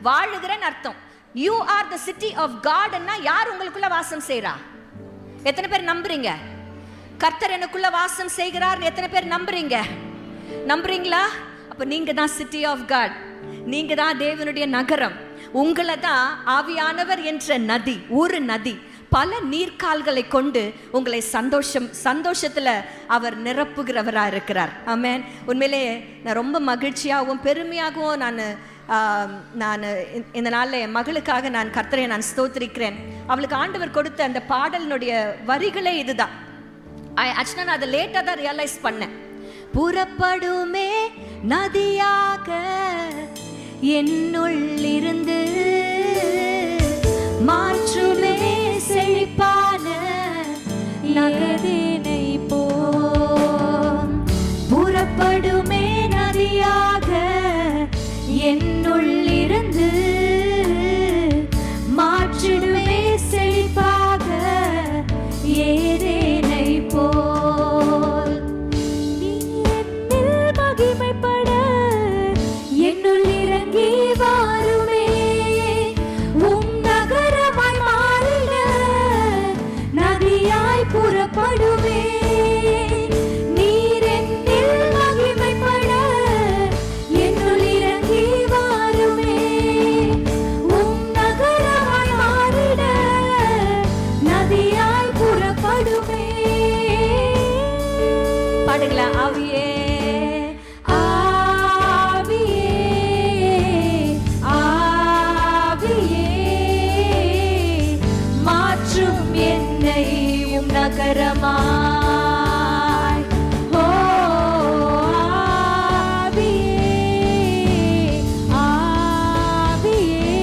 வாழுகிறேன்னு அர்த்தம். You are the city of காட்னா யார் உங்களுக்குள்ள வாசம் செய்றா? எத்தனை பேர் நம்புறீங்க? கர்த்தர் எனக்குள்ள வாசம் செய்கிறார் எத்தனை பேர் நம்புறீங்க? நம்புறீங்களா? அப்ப நீங்க தான் சிட்டி ஆஃப் காட், நீங்க தான் தேவனுடைய நகரம். உங்களை தான் ஆவியானவர் என்ற நதி, ஒரு நதி, பல நீர்க்கால்களை கொண்டு உங்களை சந்தோஷத்துல அவர் நிரப்புகிறவரா இருக்கிறார். ஆமென். உண்மையிலே நான் ரொம்ப மகிழ்ச்சியாகவும் பெருமையாகவும் நான் இந்த நாளில் என் மகளுக்காக நான் கர்த்தரை நான் ஸ்தோத்திரிக்கிறேன். அவளுக்கு ஆண்டவர் கொடுத்த அந்த பாடலினுடைய வரிகளே இதுதான். ஆக்சுவலாக நான் அதை லேட்டாக தான் ரியலைஸ் பண்ணேன். புறப்படுமே நதியாக என்னுள்ளிருந்து, மாற்றுமே செழிப்பான நகரினை போம். புறப்படுமே நதியாக என்னுள்ளிருந்து, மாற்றுமே செழிப்பாக ஏதேனை போல். நீ என்னில் மகிமைப்பட என்னுள் இறங்கி வாருமே, புறப்படுவே. நீர் என்னில் மகிமைப்பட என்னுள் இறங்கி வாருமே, உம் நகரமாய் மாறிட நதியாய் புறப்படுமே. பாடுங்களா? ஆவியே ஆவியே ஆவியே மாற்றும் என்னை நகரமாய். ஓ ஆவியே ஆவியே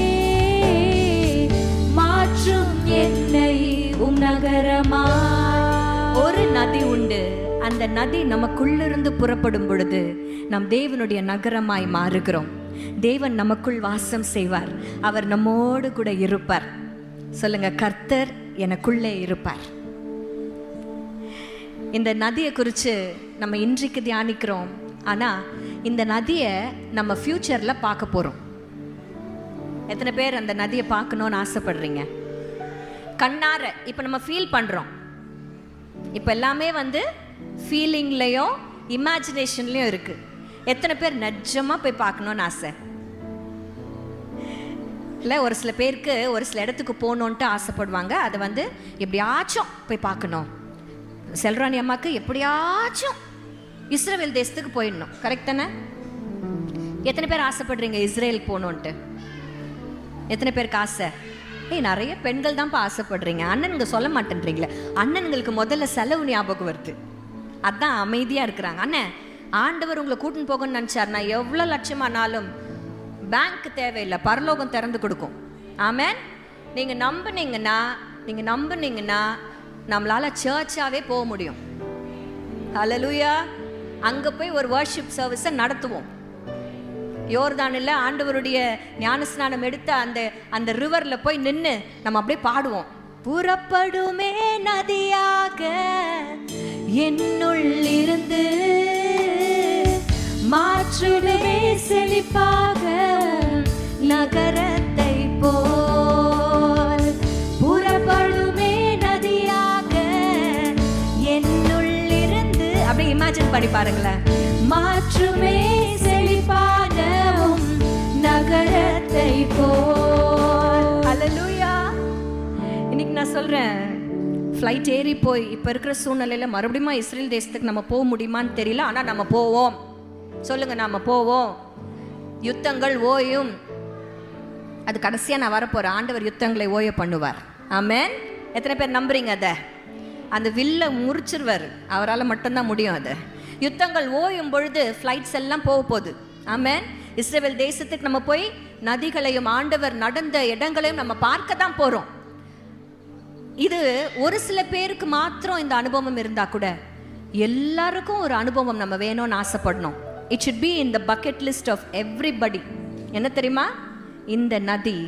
மாற்றும் என்னை உம் நகரமாய். ஒரு நதி உண்டு, அந்த நதி நமக்குள்ளிருந்து புறப்படும் பொழுது நாம் தேவனுடைய நகரமாய் மாறுகிறோம். தேவன் நமக்குள் வாசம் செய்வார், அவர் நம்மோடு கூட இருப்பார். சொல்லுங்க, கர்த்தர் எனக்குள்ளே இருப்பார். இந்த நதியை குறித்து நம்ம இன்றைக்கு தியானிக்கிறோம். ஆனால் இந்த நதியை நம்ம ஃப்யூச்சரில் பார்க்க போகிறோம். எத்தனை பேர் அந்த நதியை பார்க்கணுன்னு ஆசைப்படுறீங்க? கண்ணார இப்போ நம்ம ஃபீல் பண்ணுறோம். இப்போ எல்லாமே ஃபீலிங்லேயும் இமேஜினேஷன்லேயும் இருக்குது. எத்தனை பேர் நிஜமாக போய் பார்க்கணுன்னு ஆசை இல்லை? ஒரு சில பேருக்கு ஒரு சில இடத்துக்கு போகணுன்ட்டு ஆசைப்படுவாங்க. அதை எப்படியாச்சும் போய் பார்க்கணும், செல்ராணி அம்மாக்கு எப்படியாச்சும் இஸ்ரேல் தேசத்துக்கு போயிடணும். கரெக்ட் தானே? எத்தனை பேர் ஆசைப்படுறீங்க இஸ்ரேல் போகணுன்ட்டு? எத்தனை பேருக்கு ஆசை? நிறைய பெண்கள் தான்ப்பா ஆசைப்படுறீங்க. அண்ணனுங்க சொல்ல மாட்டேன்றீங்களே. அண்ணனுங்களுக்கு முதல்ல செலவு ஞாபகம் வருது, அதான் அமைதியாக இருக்கிறாங்க. அண்ணன், ஆண்டவர் உங்களை கூட்டின்னு போகணும்னு நினச்சார், நான் எவ்வளோ லட்சமானாலும் பேங்க் தேவையில்லை, பரலோகம் திறந்து கொடுக்கும். ஆமென். நீங்கள் நம்புனீங்கன்னா நம்மளால சர்ச்சாவே போக முடியும். ஹல்லேலூயா. அங்கே போய் ஒரு வர்ஷிப் சர்வீஸை நடத்துவோம். யோர்தானில் ஆண்டவருடைய ஞானஸ்நானம் எடுத்த அந்த ரிவரில் போய் நின்று நம்ம அப்படியே பாடுவோம். புறப்படுமே நதியாக என்னுள் இருந்து, மாற்றுமே செழிப்பாக நகரத்தை போல். புறப்படுமே நதியாக என்னுள் இருந்து, அப்படியே இமேஜின் பண்ணி பாருங்களேன். மாற்றுமே செழிப்பாக நகரத்தை போல். ஹல்லேலூயா. இன்னைக்கு நான் சொல்றேன், ஃப்ளைட் ஏறி போய் இப்போ இருக்கிற சூழ்நிலையில் மறுபடியும் இஸ்ரேல் தேசத்துக்கு நம்ம போக முடியுமான்னு தெரியல. ஆனால் நம்ம போவோம். சொல்லுங்க, நம்ம போவோம். யுத்தங்கள் ஓயும். அது கடைசியாக நான் வரப்போகிறேன். ஆண்டவர் யுத்தங்களை ஓய பண்ணுவார். ஆமென். எத்தனை பேர் நம்புறீங்க? அதை அந்த வில்லை முறிச்சிருவார், அவரால் மட்டும்தான் முடியும். அது யுத்தங்கள் ஓயும் பொழுது ஃப்ளைட்ஸ் எல்லாம் போக போகுது. ஆமென். இஸ்ரேல் தேசத்துக்கு நம்ம போய் நதிகளையும் ஆண்டவர் நடந்த இடங்களையும் நம்ம பார்க்க தான் போகிறோம். இது ஒரு சில பேருக்கு மாத்திரம் இந்த அனுபவம் இருந்தா கூட எல்லாருக்கும் ஒரு அனுபவம் நம்ம வேணும்னு ஆசைப்படணும். It should be in the bucket list of everybody. என்ன தெரியுமா? இந்த நதி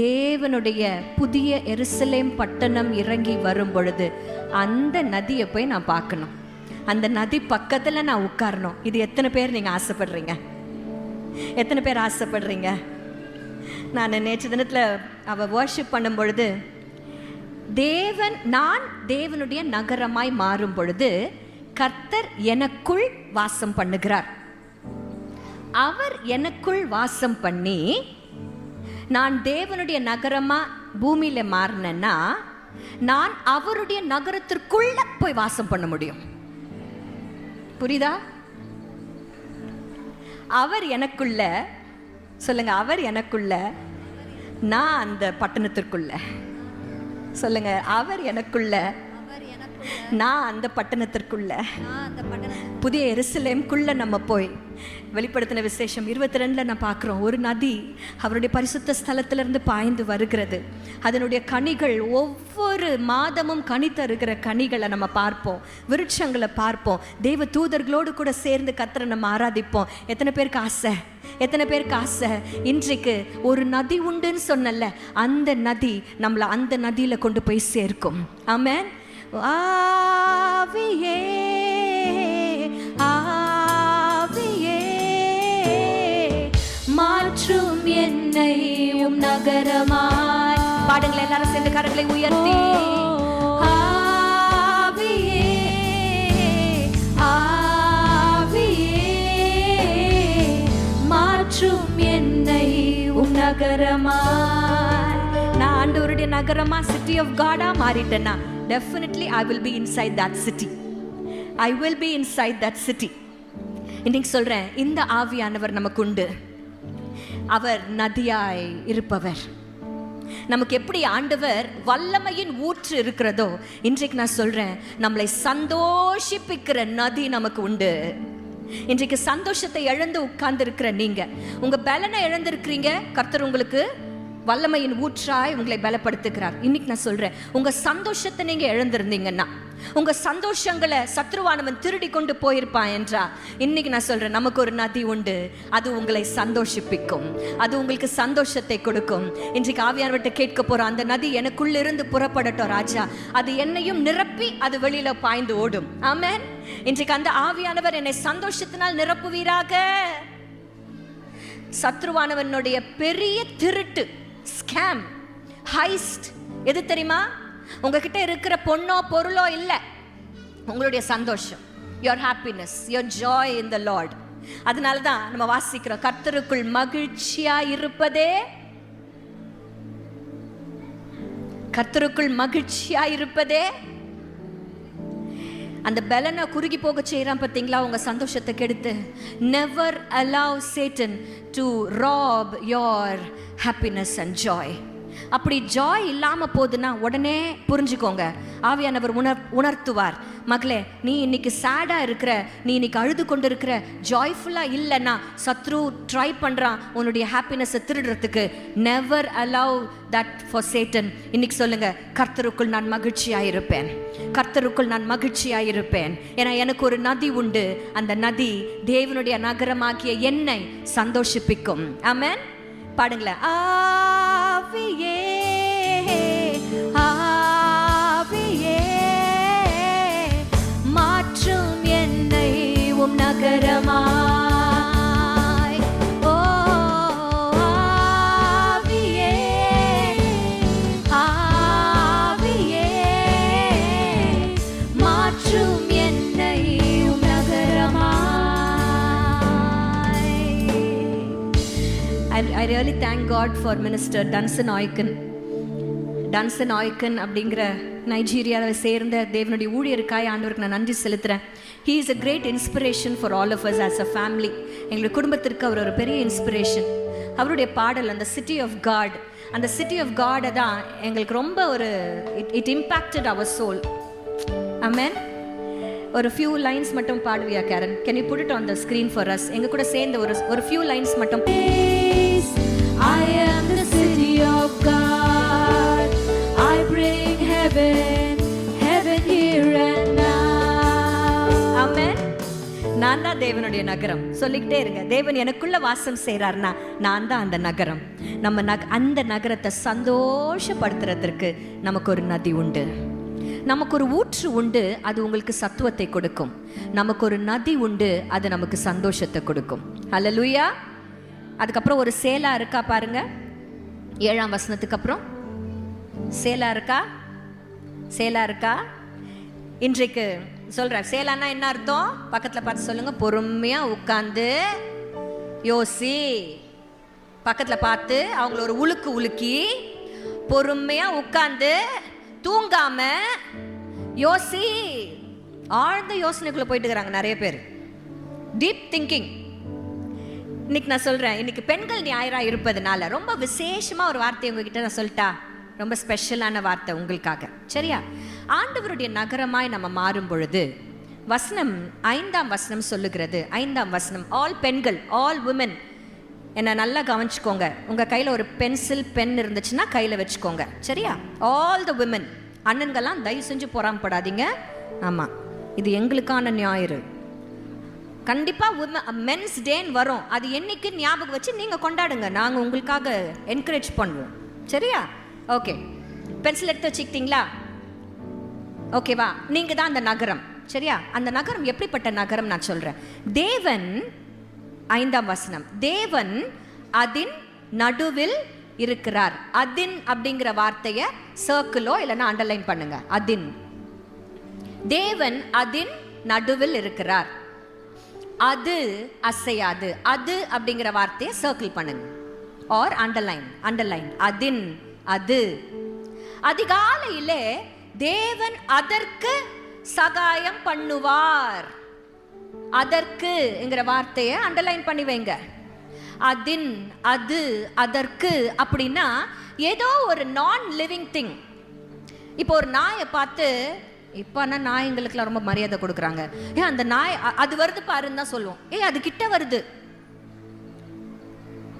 தேவனுடைய புதிய எருசலேம் பட்டணம் இறங்கி வரும் பொழுது அந்த நதியை போய் நான் பார்க்கணும். அந்த நதி பக்கத்தில் நான் உட்காரணும். இது எத்தனை பேர் நீங்கள் ஆசைப்படுறீங்க? எத்தனை பேர் ஆசைப்படுறீங்க? நான் நேற்று தினத்தில் அவள் வர்ஷிப் பண்ணும் பொழுது, நான் தேவனுடைய நகரமாய் மாறும் பொழுது கர்த்தர் எனக்குள் வாசம் பண்ணுகிறார். அவர் எனக்குள் வாசம் பண்ணி நான் தேவனுடைய நகரமா பூமியில மாறினேன்னா நான் அவருடைய நகரத்திற்குள்ள போய் வாசம் பண்ண முடியும். புரியுதா? அவர் எனக்குள்ள, சொல்லுங்க, அவர் எனக்குள்ள, நான் அந்த பட்டணத்திற்குள்ள. சொல்லுங்க, அவர் எனக்குள்ள, நான் அந்த பட்டணத்திற்குள்ள, புதிய எருசலேமுக்குள்ள நம்ம போய் வெளிப்படுத்தின விசேஷம் 22 நான் பார்க்குறோம். ஒரு நதி அவருடைய பரிசுத்த ஸ்தலத்திலிருந்து பாய்ந்து வருகிறது. அதனுடைய கனிகள் ஒவ்வொரு மாதமும் கனி தருகிற கனிகளை நம்ம பார்ப்போம், விருட்சங்களை பார்ப்போம். தேவ தூதர்களோடு கூட சேர்ந்து கர்த்தரை நம்ம ஆராதிப்போம். எத்தனை பேருக்கு ஆசை? எத்தனை பேருக்கு ஆசை? இன்றைக்கு ஒரு நதி உண்டுன்னு சொன்னல, அந்த நதி நம்மளை அந்த நதியில் கொண்டு போய் சேர்க்கும். ஆமென். ஆவியே ஆவியே மாற்றும் என்னை உம் நகரமாய். பாடுங்கள் எல்லாரும் சேர்ந்து கரங்களை உயர்த்தி. ஆவியே ஆவியே மாற்றும் என்னை உம் நகரமாய். நான் ஆண்டவருடைய நகரமா, சிட்டி ஆஃப் காடா மாறிட்டேன்னா definitely I will be inside that city. I will be inside that city. இன்னைக்கு சொல்றேன், இந்த ஆவியானவர் நமக்கு உண்டு. அவர் நதியாய் இருப்பவர். நமக்கு எப்படி ஆண்டவர் வல்லமையின் ஊற்று இருக்கிறதோ, இன்றைக்கு நான் சொல்றேன், நம்மளை சந்தோஷிப்பிக்கிற நதி நமக்கு உண்டு. இன்றைக்கு சந்தோஷத்தை இழந்து உட்கார்ந்து இருக்கிற நீங்க, உங்க பலனை இழந்திருக்கிறீங்க. கர்த்தர் உங்களுக்கு வல்லமையின் ஊற்றாய் உங்களை பலப்படுத்துகிறார். இன்னைக்கு நான் சொல்றேன், உங்க சந்தோஷத்தை நீங்க இழந்திருந்தீங்கன்னா, உங்க சந்தோஷங்களை சத்ருவானவன் திருடி கொண்டு போயிருப்பான் என்றா, இன்னைக்கு நான் சொல்றேன், நமக்கு ஒரு நதி உண்டு. அது உங்களை சந்தோஷிப்பிக்கும், அது உங்களுக்கு சந்தோஷத்தை கொடுக்கும். இன்றைக்கு ஆவியானவர்கிட்ட கேட்க போறோம், அந்த நதி எனக்குள்ள இருந்து புறப்படட்டும் ராஜா. அது என்னையும் நிரப்பி அது வெளியில பாய்ந்து ஓடும். ஆமென். இன்றைக்கு அந்த ஆவியானவர் என்னை சந்தோஷத்தினால் நிரப்புவீராக. சத்ருவானவனுடைய பெரிய திருட்டு, ஸ்கேம், ஹைஸ்ட் எது தெரியுமா? உங்ககிட்ட இருக்கிற பொண்ணோ பொருளோ இல்லை, உங்களுடைய சந்தோஷம், your happiness, your joy in the Lord. அதனால தான் நம்ம வாசிக்கிறோம், கர்த்தருக்குள் மகிழ்ச்சியா இருப்பதே, கர்த்தருக்குள் மகிழ்ச்சியா இருப்பதே. அந்த பலனை குறுகி போக செய்கிறான் பார்த்தீங்களா, உங்கள் சந்தோஷத்தை கெடுத்து. Never allow Satan to rob your happiness and joy. அப்படி ஜாய் இல்லாமல் போகுதுன்னா உடனே புரிஞ்சுக்கோங்க, ஆவியானவர் உணர்த்துவார். மகளே, நீ இன்னைக்கு சேடாக இருக்கிற, நீ இன்னைக்கு அழுது கொண்டு இருக்கிற, ஜாய்ஃபுல்லாக இல்லைன்னா சத்ரு ட்ரை பண்ணுறான் உன்னுடைய ஹாப்பினஸை திருடுறதுக்கு. Never allow that for Satan. இன்னைக்கு சொல்லுங்க, கர்த்தருக்குள் நான் மகிழ்ச்சியாக இருப்பேன், கர்த்தருக்குள் நான் மகிழ்ச்சியாக இருப்பேன். ஏன்னா எனக்கு ஒரு நதி உண்டு, அந்த நதி தேவனுடைய நகரமாகிய என்னை சந்தோஷிப்பிக்கும். ஆமென். பாடுங்களேன். ஆவியே ஆவியே மாற்றும் என்னை உம் நகரமாய். ஓ ஆவியே ஆவியே மாற்றும் என்னை உம் நகரமாய். I really thank God for Minister Duncan Oyekan. Duncan Oyekan அப்படிங்கிற நைஜீரியாவை சேர்ந்த தேவனுடைய ஊழியருக்காய் ஆண்டவருக்கு நான் நன்றி செலுத்துகிறேன். He is a great inspiration for all of us as a family. எங்களுடைய குடும்பத்திற்கு அவர் ஒரு பெரிய இன்ஸ்பிரேஷன். அவருடைய பாடல் அந்த சிட்டி ஆஃப் காட், அந்த சிட்டி ஆஃப் காடை தான் எங்களுக்கு ரொம்ப ஒரு இட் இம்பேக்டட் அவர் சோல். ஆமென். ஒரு ஃபியூ லைன்ஸ் மட்டும் பாடுவியா Karen? Can you put it on the screen for us? எங்க கூட சேர்ந்து ஒரு ஃபியூ லைன்ஸ் மட்டும். I am the city of God, I bring heaven here and now. Amen. நான் தான் தேவனுடைய நகரம். சொல்லிக்கிட்டே இருங்க, தேவன் எனக்குள்ள வாசம் செய்கிறார்னா நான் தான் அந்த நகரம். நம்ம அந்த நகரத்தை சந்தோஷப்படுத்துறதுக்கு நமக்கு ஒரு நதி உண்டு, நமக்கு ஒரு ஊற்று உண்டு, அது உங்களுக்கு சத்துவத்தை கொடுக்கும். நமக்கு ஒரு நதி உண்டு, அது நமக்கு சந்தோஷத்தை கொடுக்கும். ஹல்லேலூயா. அதுக்கப்புறம் ஒரு சேலா இருக்கா பாருங்க, 7ஆம் வசனத்துக்கு அப்புறம் சேலா இருக்கா? சேலா இருக்கா? இன்றைக்கு சொல்ற சேலான்னா என்ன அர்த்தம்? பக்கத்துல பார்த்து சொல்லுங்க. பொறுமையா உட்கார்ந்து யோசி. பக்கத்துல பார்த்து அவங்கள ஒரு உலுக்கு உலுக்கி பொறுமையா உட்கார்ந்து தூங்காம யோசி. ஆழ்ந்த யோசனைக்குள்ள போயிட்டு இருக்கிறாங்க நிறைய பேர். Deep thinking. இன்னைக்கு நான் சொல்றேன், இன்னைக்கு பெண்கள் ஞாயிறா இருப்பதுனால ரொம்ப விசேஷமா ஒரு வார்த்தை உங்ககிட்ட நான் சொல்லிட்டா, ரொம்ப ஸ்பெஷலான வார்த்தை உங்களுக்காக. சரியா? ஆண்டவருடைய நகரமாய் நம்ம மாறும் பொழுது வசனம் 5ஆம் வசனம் சொல்லுகிறது. 5ஆம் வசனம், ஆல் பெண்கள், ஆல் உமன், என்ன நல்லா கவனிச்சுக்கோங்க. உங்க கையில ஒரு பென்சில் பென் இருந்துச்சுன்னா கையில வச்சுக்கோங்க. சரியா? All the women. அண்ணன்கள்லாம் தயவு செஞ்சு பொறாமப்படாதீங்க. ஆமா, இது எங்களுக்கான ஞாயிறு. கண்டிப்பா மென்ஸ் டேன்னு வரும், அது என்னைக்கு ஞாபகம் வச்சு நீங்க கொண்டாடுங்க. நாங்க உங்களுக்காக என்கரேஜ் பண்ணுவோம். சரியா? ஓகே, பென்சில் எடுத்து வச்சுக்கிட்டீங்களா? ஓகேவா? நீங்க தான் அந்த நகரம். சரியா? அந்த நகரம் எப்படிப்பட்ட நகரம் நான் சொல்றேன். தேவன், 5ஆம் வசனம், தேவன் அதின் நடுவில் இருக்கிறார். அதின் அப்படிங்கிற வார்த்தையை சர்க்கிளோ இல்லைன்னா அண்டர்லைன் பண்ணுங்க. அதின், தேவன் அதின் நடுவில் இருக்கிறார். அது அசையாது. அது அப்படிங்கிற வார்த்தையை சர்க்கிள் பண்ணுங்க ஆர் அண்டர்லைன். அதின், அது. அதிகாலையிலே தேவன் அதற்கு சகாயம் பண்ணுவார். அதற்கு என்கிற வார்த்தையை அண்டர்லைன் பண்ணி வைங்க. அதின், அது, அதற்கு அப்படின்னா ஏதோ ஒரு நான் லிவிங் திங். இப்போ ஒரு நாயை பார்த்து, இப்போ ஆனால் நாய்ங்களுக்குலாம் ரொம்ப மரியாதை கொடுக்குறாங்க. ஏன் அந்த நாய் அது வருது பாருன்னு தான் சொல்லுவோம். அது கிட்ட வருது.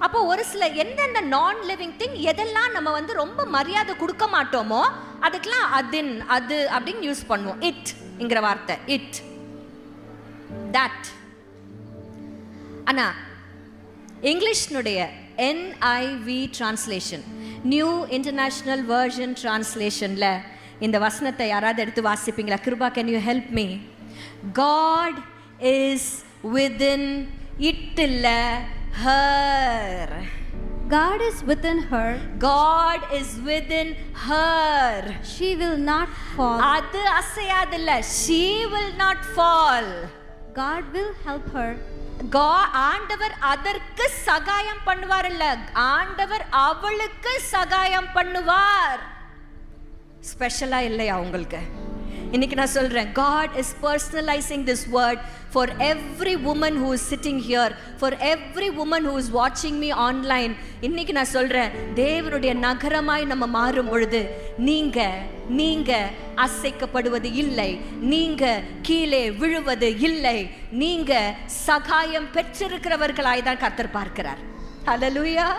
அப்போ ஒரு சில எந்தெந்த நான் லிவிங் திங் எதெல்லாம் நம்ம வந்து ரொம்ப மரியாதை கொடுக்க மாட்டோமோ அதுக்கெல்லாம் அதின், அது அப்படின்னு யூஸ் பண்ணுவோம். இட்ங்கிற வார்த்தை, இட், தட். ஆனா இங்கிலீஷ்னுடைய NIV translation, new international version டிரான்ஸ்லேஷன்ல இந்த வசனத்தை யாராவது எடுத்து வாசிப்பீங்களா? Kirupa, can you help me? God is within it இல்ல, her. God is within her. God is within her. She will not fall. அது அசையாதில்ல. She will not fall. God will help her. ஆண்டவர் அதற்கு சகாயம் பண்ணுவார் இல்ல, ஆண்டவர் அவளுக்கு சகாயம் பண்ணுவார். ஸ்பெஷலா இல்லையா உங்களுக்கு? இன்னைக்கு நான் சொல்றேன், God is personalizing this word for every woman who is sitting here, for every woman who is watching me online. இன்னைக்கு நான் சொல்றேன், தேவனுடைய நகரமாய் நம்ம மாறும் பொழுது நீங்க அசைக்கப்படுவது இல்லை, நீங்க கீழே விழுவது இல்லை, நீங்க சகாயம் பெற்றிருக்கிறவர்களாய் தான் கர்த்தர் பார்க்கிறார். ஹல்லேலூயா,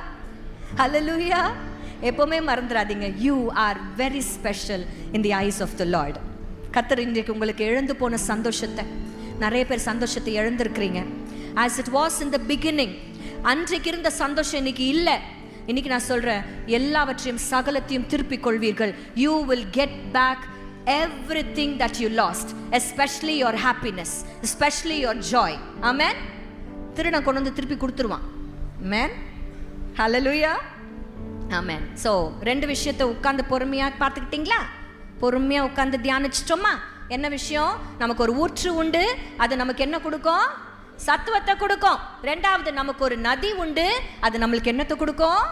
ஹல்லேலூயா. எப்பவுமே மறந்துடாதீங்க, you are very special in the eyes of the Lord. கர்த்தர் இன்றைக்கு உங்களுக்கு இழந்து போன சந்தோஷத்தை, நிறைய பேர் சந்தோஷத்தை இழந்திருக்கிறீங்க. as it was in the beginning, அன்றைக்கு இருந்த சந்தோஷம் இன்னைக்கு இல்லை. இன்னைக்கு நான் சொல்றேன், எல்லாவற்றையும் சகலத்தையும் திருப்பிக் கொள்வீர்கள். you will get back everything that you lost, especially your happiness, especially your joy. amen. திருடன் கொண்டு வந்து திருப்பி கொடுத்துருவான். amen, hallelujah, amen. so ரெண்டு விஷயத்தை உட்கார்ந்து பொறுமையா பார்த்துக்கிட்டீங்களா? பொறுமையா உட்கார்ந்து தியானிச்சிட்டோமா? என்ன விஷயம்? நமக்கு ஒரு ஊற்று உண்டு, அது நமக்கு என்ன கொடுக்கும்? சத்துவத்தை கொடுக்கும். ரெண்டாவது, நமக்கு ஒரு நதி உண்டு, அது நம்மளுக்கு என்னத்தை கொடுக்கும்?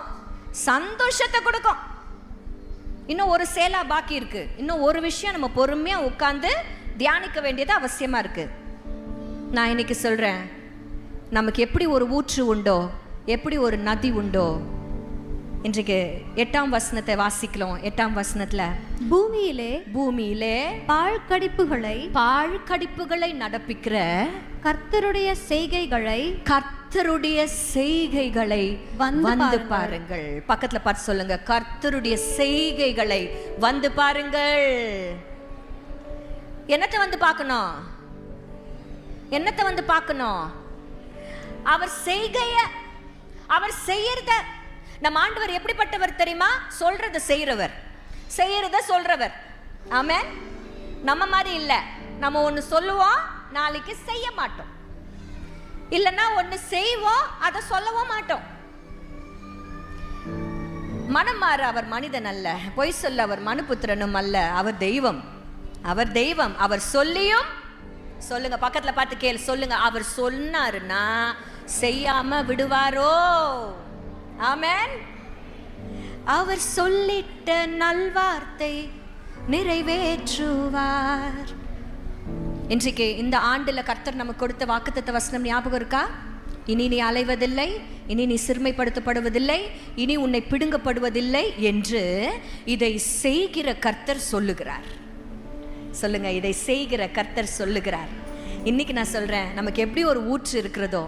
சந்தோஷத்தை கொடுக்கும். இன்னும் ஒரு சேலா பாக்கி இருக்கு. இன்னும் ஒரு விஷயம் நம்ம பொறுமையா உட்கார்ந்து தியானிக்க வேண்டியது அவசியமா இருக்கு. நான் இன்னைக்கு சொல்றேன், நமக்கு எப்படி ஒரு ஊற்று உண்டோ, எப்படி ஒரு நதி உண்டோ, இன்றைக்கு 8ஆம் வசனத்தை வாசிக்கலாம். 8ஆம் வசனத்துல, பூமியிலே பாழ்கடிப்புகளை நடப்பிக்கிற கர்த்தருடைய செய்கைகளை வந்து பாருங்கள். பக்கத்துல பார்த்து சொல்லுங்க, கர்த்தருடைய செய்கைகளை வந்து பாருங்கள். என்னத்தை வந்து பார்க்கணும்? என்னத்தை வந்து பார்க்கணும்? அவர் செய்கைய, அவர் செய்யறத. நம்ம ஆண்டவர் எப்படிப்பட்டவர் தெரியுமா? சொல்றத செய்யறவர், செய்யறத சொல்றவர். ஆமென். நம்ம மாதிரி இல்ல. நம்ம ஒண்ணு சொல்லுவோம், நாளைக்கு செய்ய மாட்டோம். இல்லைன்னா ஒண்ணு செய்வோம், அதை சொல்லவும் மாட்டோம். மனம் மாற அவர் மனிதன் அல்ல, பொய் சொல்ல அவர் மனுபுத்திரனும் அல்ல. அவர் தெய்வம், அவர் தெய்வம். அவர் சொல்லியும், சொல்லுங்க, பக்கத்துல பார்த்து கேளு, சொல்லுங்க, அவர் சொன்னாருன்னா செய்யாம விடுவாரோ? ஆமென். அவர் சொல்லிட்ட நல்வார்த்தை நிறைவேற்றுவார். இன்றைக்கு இந்த ஆண்டுல கர்த்தர் நமக்கு கொடுத்த வாக்குத்தத்த வசனம் ஞாபகம் இருக்கா? இனி நீ அலைவதில்லை, இனி நீ சிறுமைப்படுத்தப்படுவதில்லை, இனி உன்னை பிடுங்கப்படுவதில்லை என்று இதை செய்கிற கர்த்தர் சொல்லுகிறார். சொல்லுங்க, இதை செய்கிற கர்த்தர் சொல்லுகிறார். இன்னைக்கு நான் சொல்றேன், நமக்கு எப்படி ஒரு ஊற்று இருக்கிறதோ,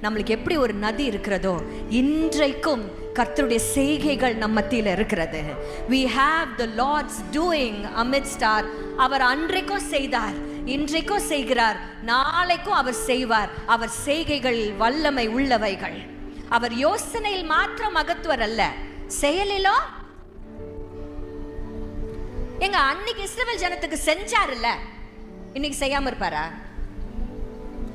நம்மளுக்கு எப்படி ஒரு நதி இருக்கிறதோ, இன்றைக்கும் கர்த்தருடைய செய்கைகள் நம்ம மத்தியில் இருக்கிறது. we have the Lord's doing amidst our. அவர் அன்றைக்கும் செய்தார், இன்றைக்கும் செய்கிறார், நாளைக்கும் அவர் செய்வார். அவர் செய்கைகள் வல்லமை உள்ளவைகள். அவர் யோசனையில் மாத்திரம் மகத்துவர் அல்ல, செயலிலோ. எங்க அன்னைக்கு இஸ்ரவேல் ஜனத்துக்கு செஞ்சாருல்ல, இன்னைக்கு செய்யாம இருப்பாரா?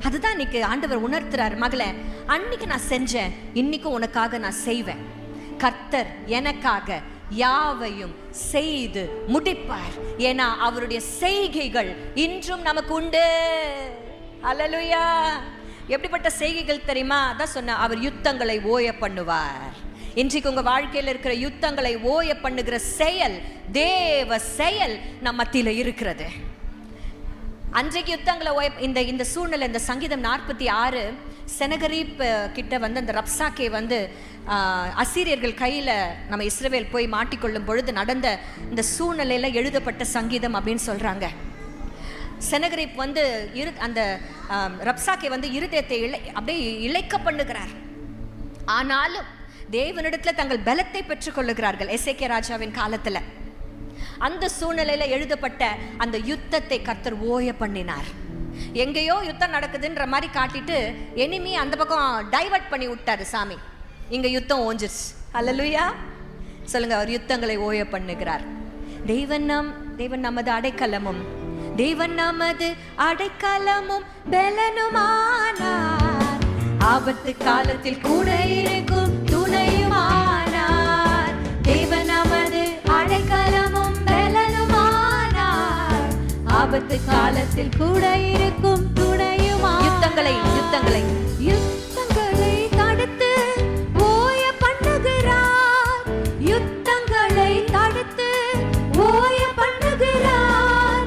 அதுதான் இன்னைக்கு ஆண்டவர் உணர்த்துறார். மகளே, அன்னைக்கு நான் செஞ்சேன், இன்னைக்கும் உனக்காக நான் செய்வேன். கர்த்தர் எனக்காக யாவையும் செய்து முடிப்பார். ஏன்னா அவருடைய செய்கைகள் இன்றும் நமக்கு உண்டு. அல்லேலூயா. எப்படிப்பட்ட செய்கைகள் தெரியுமா? அதான் சொன்ன, அவர் யுத்தங்களை ஓய பண்ணுவார். இன்றைக்கு உங்க வாழ்க்கையில் இருக்கிற யுத்தங்களை ஓய பண்ணுகிற செயல், தேவ செயல் நம்ம மத்தியில இருக்கிறது. அன்றைக்கு யுத்தங்களை இந்த சூழ்நிலை, இந்த சங்கீதம் 46 செனகரீப் கிட்ட வந்து அந்த ரப்சாக்கே வந்து அசீரியர்கள் கையில் நம்ம இஸ்ரவேல் போய் மாட்டிக்கொள்ளும் பொழுது நடந்த இந்த சூழ்நிலையில எழுதப்பட்ட சங்கீதம் அப்படின்னு சொல்றாங்க. செனகரீப் வந்து அந்த ரப்சாக்கே வந்து இருதயத்தை அப்படியே இழைக்க பண்ணுகிறார். ஆனாலும் தேவனிடத்துல தங்கள் பலத்தை பெற்றுக்கொள்ளுகிறார்கள். எசேக்கியா ராஜாவின் காலத்துல அந்த சூழ்நிலையில எழுதப்பட்ட அந்த யுத்தத்தை கர்த்தர் ஓய பண்ணினார். எங்கேயோ யுத்தம் நடக்குதுன்ற மாதிரி காட்டிட்டு எனிமி அந்த பக்கம் டைவர்ட் பண்ணி விட்டாரு சாமி. இங்க யுத்தம் ஓஞ்சிருச்சு. அல்லேலூயா. சொல்லுங்க, அவர் யுத்தங்களை ஓய பண்ணுகிறார். தேவன் நமது அடைக்கலமும், தேவன் நமது அடைக்கலமும் பெலனுமானார். ஆபத்து காலத்தில் கூட இருக்கும் துணையுமானார். தேவன் நமது அடைக்கலமும் பெலனுமானார். ஆபத்து காலத்தில் கூட இருக்கும் துணையுமானார். யுத்தங்களை தடுத்து ஓய பண்ணுகிறார். யுத்தங்களை தடுத்து ஓய பண்ணுகிறார்.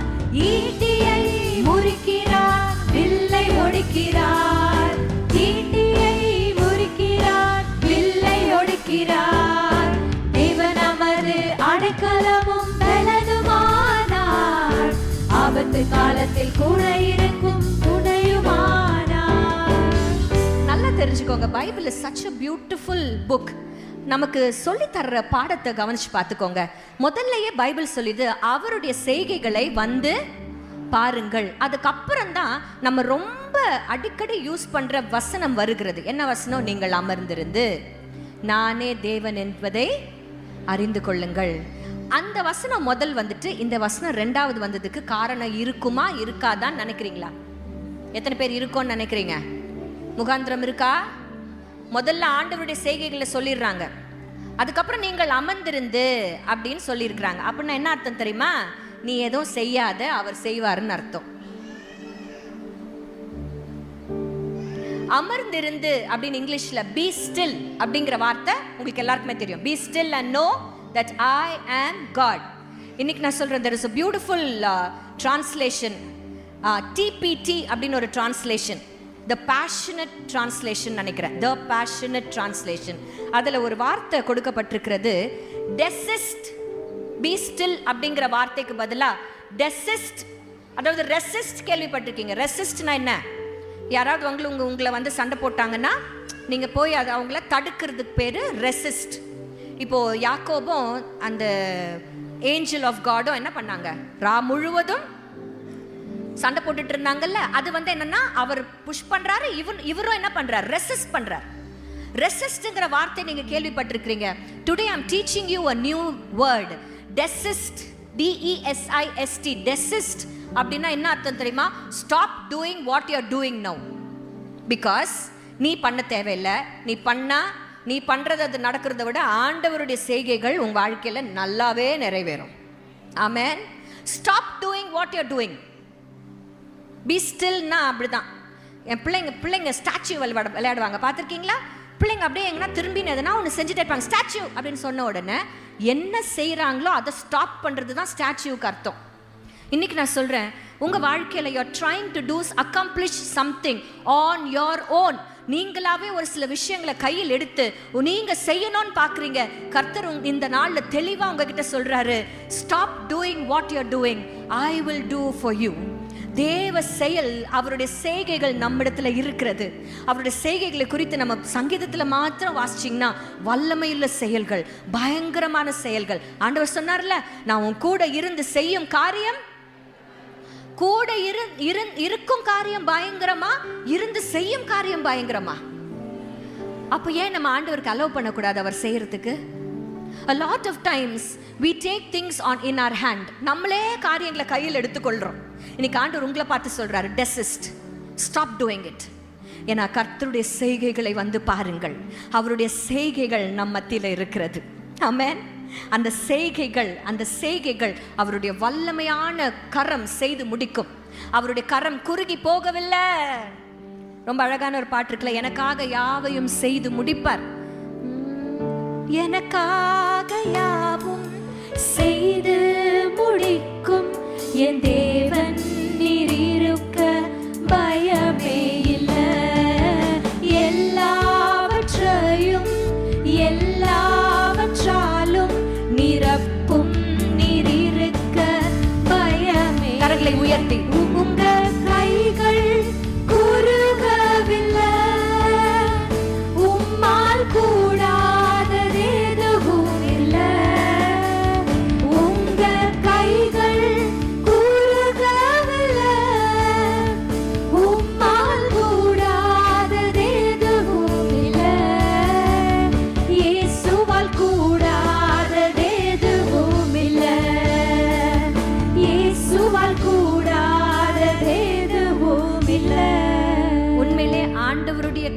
ஆபத்து காலத்தில் கூட இருக்கும் துணையுமானார். நல்லா தெரிஞ்சுக்கோங்க, Bible is such a beautiful book. நமக்கு சொல்லி தர்ற பாடத்தை கவனிச்சு பார்த்துக்கோங்க. முதல்லயே பைபிள் சொல்லிது அவருடைய செய்கைகளை வந்து பாருங்கள். அதுக்கப்புறம் தான் நம்ம ரொம்ப அடிக்கடி யூஸ் பண்ற வசனம் வருகிறது. என்ன வசனம்? நீங்கள் அமர்ந்திருந்து நானே தேவன் என்பதை அறிந்து கொள்ளுங்கள். அந்த வசனம் முதல் வந்துட்டு இந்த வசனம் ரெண்டாவது வந்ததுக்கு காரணம் இருக்குமா இருக்காதான்னு நினைக்கிறீங்களா? எத்தனை பேர் இருக்கும்னு நினைக்கிறீங்க? முகாந்திரம் இருக்கா? முதல்ல ஆண்டவருடைய செய்கைகளை சொல்லிடுறாங்க, அதுக்கப்புறம் நீங்கள் அமர்ந்திருந்து அப்படின்னு சொல்லியிருக்கிறாங்க. அப்படின்னா என்ன அர்த்தம் தெரியுமா? நீ எதுவும் செய்யாத, அவர் செய்வாருன்னு அர்த்தம். அமர்ந்திருந்து அப்படின்னு இங்கிலீஷ்ல பி ஸ்டில் அப்படிங்கிற வார்த்தை உங்களுக்கு எல்லாருக்குமே தெரியும். Be still and know that I am God. இன்னைக்கு நான் சொல்றேன், there is a beautiful translation, TPT அப்படின்னு ஒரு translation, the passionate translation நினைக்கிறேன், the passionate translation. அதுல ஒரு வார்த்தை கொடுக்கப்பட்டிருக்கிறது, desist. be still அப்படிங்கிற வார்த்தைக்கு பதிலா desist, அதாவது resist கேள்விப்பட்டிருக்கீங்க. resistனா என்ன? யாராவது உங்களை வந்து சண்டை போட்டாங்கன்னா நீங்க போய் அது அவங்கள தடுக்கிறதுக்கு பேரு ரெசிஸ்ட். இப்போ யாக்கோபும் அந்த ஏஞ்சல் ஆஃப் காடும் என்ன பண்ணாங்க? ரா முழுவதும் சண்டை போட்டுட்டு இருந்தாங்கல்ல. அது வந்து என்னன்னா அவர் புஷ் பண்றாரு, இவரும் என்ன பண்றாரு? ரெசிஸ்ட் பண்றாரு. ரெசிஸ்ட்ங்கிற வார்த்தை நீங்க கேள்விப்பட்டிருக்கீங்க. Today I am teaching you a new word, desist. DESIST, desist அப்படின்னா என்ன அர்த்தம் தெரியுமா? Stop doing what you are doing now. Because நீ பண்ண தேவையில்லை. நீ பண்றது அது நடக்கிறத விட ஆண்டவருடைய செய்கைகள் உங்க வாழ்க்கையில நல்லாவே நிறைவேறும். Amen. Stop doing what you are doing. Be ஸ்டில்னா அப்படிதான். என் பிள்ளைங்க ஸ்டாச்சு விளையாடுவாங்க, பார்த்துருக்கீங்களா? பிள்ளைங்க அப்படியே எங்கன்னா திரும்பி எதுனா ஒன்று செஞ்சுட்டே இருப்பாங்க. ஸ்டாச்சு அப்படின்னு சொன்ன உடனே என்ன செய்கிறாங்களோ அதை ஸ்டாப் பண்ணுறது தான் ஸ்டாச்சுவுக்கு அர்த்தம். இன்னைக்கு நான் சொல்கிறேன், உங்கள் வாழ்க்கையில் you are trying to accomplish something on your own. நீங்களாவே ஒரு சில விஷயங்களை கையில் எடுத்து நீங்கள் செய்யணும்னு பார்க்குறீங்க. கர்த்தர் இந்த நாளில் தெளிவாக உங்ககிட்ட சொல்கிறாரு, stop doing what you are doing, I will do for you. தேவ செயல், அவருடைய செய்கைகள் நம்மிடத்துல இருக்கிறது. அவருடைய செய்கைகளை குறித்து நம்ம சங்கீதத்தில் மாத்திரம் வாசிச்சிங்கன்னா வல்லமையுள்ள செயல்கள், பயங்கரமான செயல்கள். ஆண்டவர் சொன்னார்ல, நான் உன் கூட இருந்து செய்யும் காரியம், கூட இருக்கும் காரியம் பயங்கரமா, இருந்து செய்யும் காரியம் பயங்கரமா. அப்போ ஏன் நம்ம ஆண்டவருக்கு அலோவ் பண்ணக்கூடாது அவர் செய்யறதுக்கு? A lot of times we take things in our hand. நம்மளே காரியங்களை கையில் எடுத்துக்கொள்றோம். இன்னைக்கு ஆண்டவர் உங்களை பார்த்து சொல்றாரு, desist, stop doing it. ஏன்னா கர்த்தருடைய செய்கைகளை வந்து பாருங்கள். அவருடைய செய்கைகள் நம்ம மத்தியில் இருக்கிறது. ஆமென். அந்த செய்கைகள் அவருடைய வல்லமையான கரம் செய்து முடிக்கும். அவருடைய கரம் குறுகி போகவில்லை. ரொம்ப அழகான ஒரு பாட்டு இருக்குல்ல, எனக்காக யாவையும் செய்து முடிப்பார். எனக்காக யாவும் செய்து முடிக்கும் என் தேவன் நீர் இருக்க பயமே இல்லை. எல்லாவற்றாலும் நிரப்பும் நீர் இருக்க பயமே. கரங்களை உயர்த்தி, உங்க கைகள் குறுகவில்லை, உம்மால் கூடா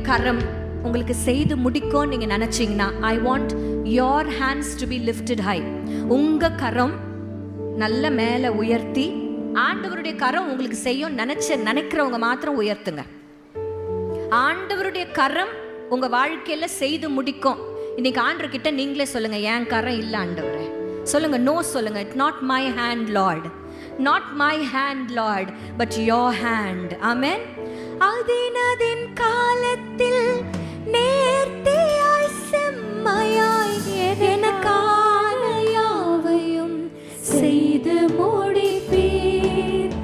கரம் உங்களுக்கு செய்து முடிக்கும் நீங்க நினைச்சீங்கன்னா, I want your hands to be lifted high. உங்க கரம் நல்ல மேல உயர்த்தி, ஆண்டவருடைய கரம் உங்களுக்கு செய்யும் நினைக்கிறவங்க மாத்திரம் உயர்த்துங்க. ஆண்டவருடைய கரம் உங்க வாழ்க்கையில செய்து முடிக்கும். இன்னைக்கு ஆண்டவர் கிட்ட நீங்களே சொல்லுங்க, என் கரம் இல்ல ஆண்டவரே. சொல்லுங்க, நோ சொல்லுங்க. It not my hand Lord, not my hand Lord, but your hand. Amen. அதினதின் காலத்தில் நேர்த்தியாய் செம்மையாய் எனக்கான யாவையும் செய்து முடிப்பீர்.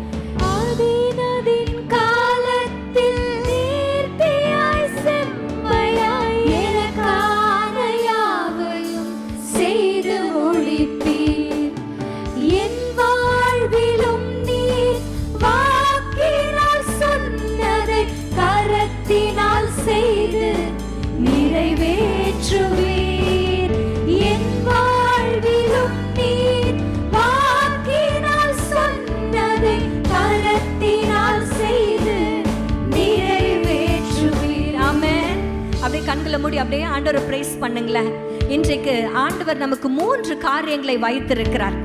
கண்களை மூடி அப்படியே ஆண்டவரை பிரைஸ் பண்ணுங்களேன். இன்றைக்கு ஆண்டவர் நமக்கு 3 காரியங்களை வைத்திருக்கிறார்.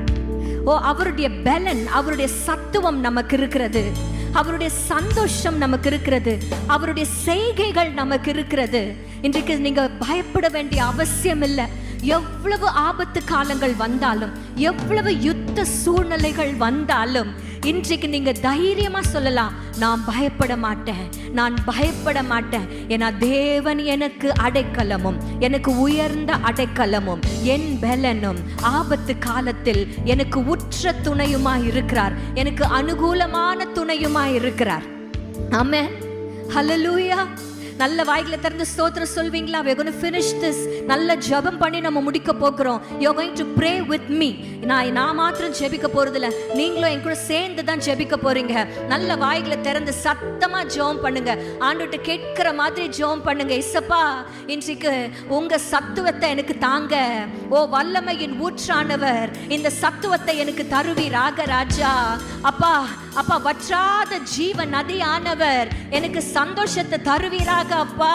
அவருடைய பலன், அவருடைய சத்துவம் நமக்கு இருக்கிறது, அவருடைய சந்தோஷம் நமக்கு இருக்கிறது, அவருடைய செய்கைகள் நமக்கு இருக்கிறது. இன்றைக்கு நீங்க பயப்பட வேண்டிய அவசியம் இல்லை. எவ்வளவு ஆபத்து காலங்கள் வந்தாலும், எவ்வளவு யுத்த சூழ்நிலைகள் வந்தாலும், இன்றைக்கு நீங்க தைரியமா சொல்லலாம், நான் பயப்பட மாட்டேன், நான் பயப்பட மாட்டேன். ஏன்னா தேவன் எனக்கு அடைக்கலமும், எனக்கு உயர்ந்த அடைக்கலமும், என் பலனும், ஆபத்து காலத்தில் எனக்கு உற்ற துணையுமாய் இருக்கிறார், எனக்கு அனுகூலமான துணையுமாய் இருக்கிறார். ஆமென், ஹல்லேலூயா. நல்ல வாய்களை திறந்து ஸ்தோத்திரம் சொல்வீங்களா? we are going to finish this. நல்ல ஜெபம் பண்ணி நம்ம முடிக்க போகிறோம். you are going to pray with me. நான் மாத்திரம் ஜெபிக்க போறதில்ல, நீங்களும் என் கூட சேர்ந்து தான் ஜெபிக்க போறீங்க. நல்ல வாய்களை திறந்து சத்தமா ஜெபம் பண்ணுங்க. ஆண்டவர்ட்ட கேட்கிற மாதிரி ஜெபம் பண்ணுங்க. இயேசப்பா, இன்றைக்கு உங்க சத்துவத்தை எனக்கு தாங்க. வல்லமையின் ஊற்றானவர், இந்த சத்துவத்தை எனக்கு தருவீராக ராஜா. அப்பா அப்பா, வற்றாத ஜீவ நதியானவர், எனக்கு சந்தோஷத்தை தருவீராக அப்பா.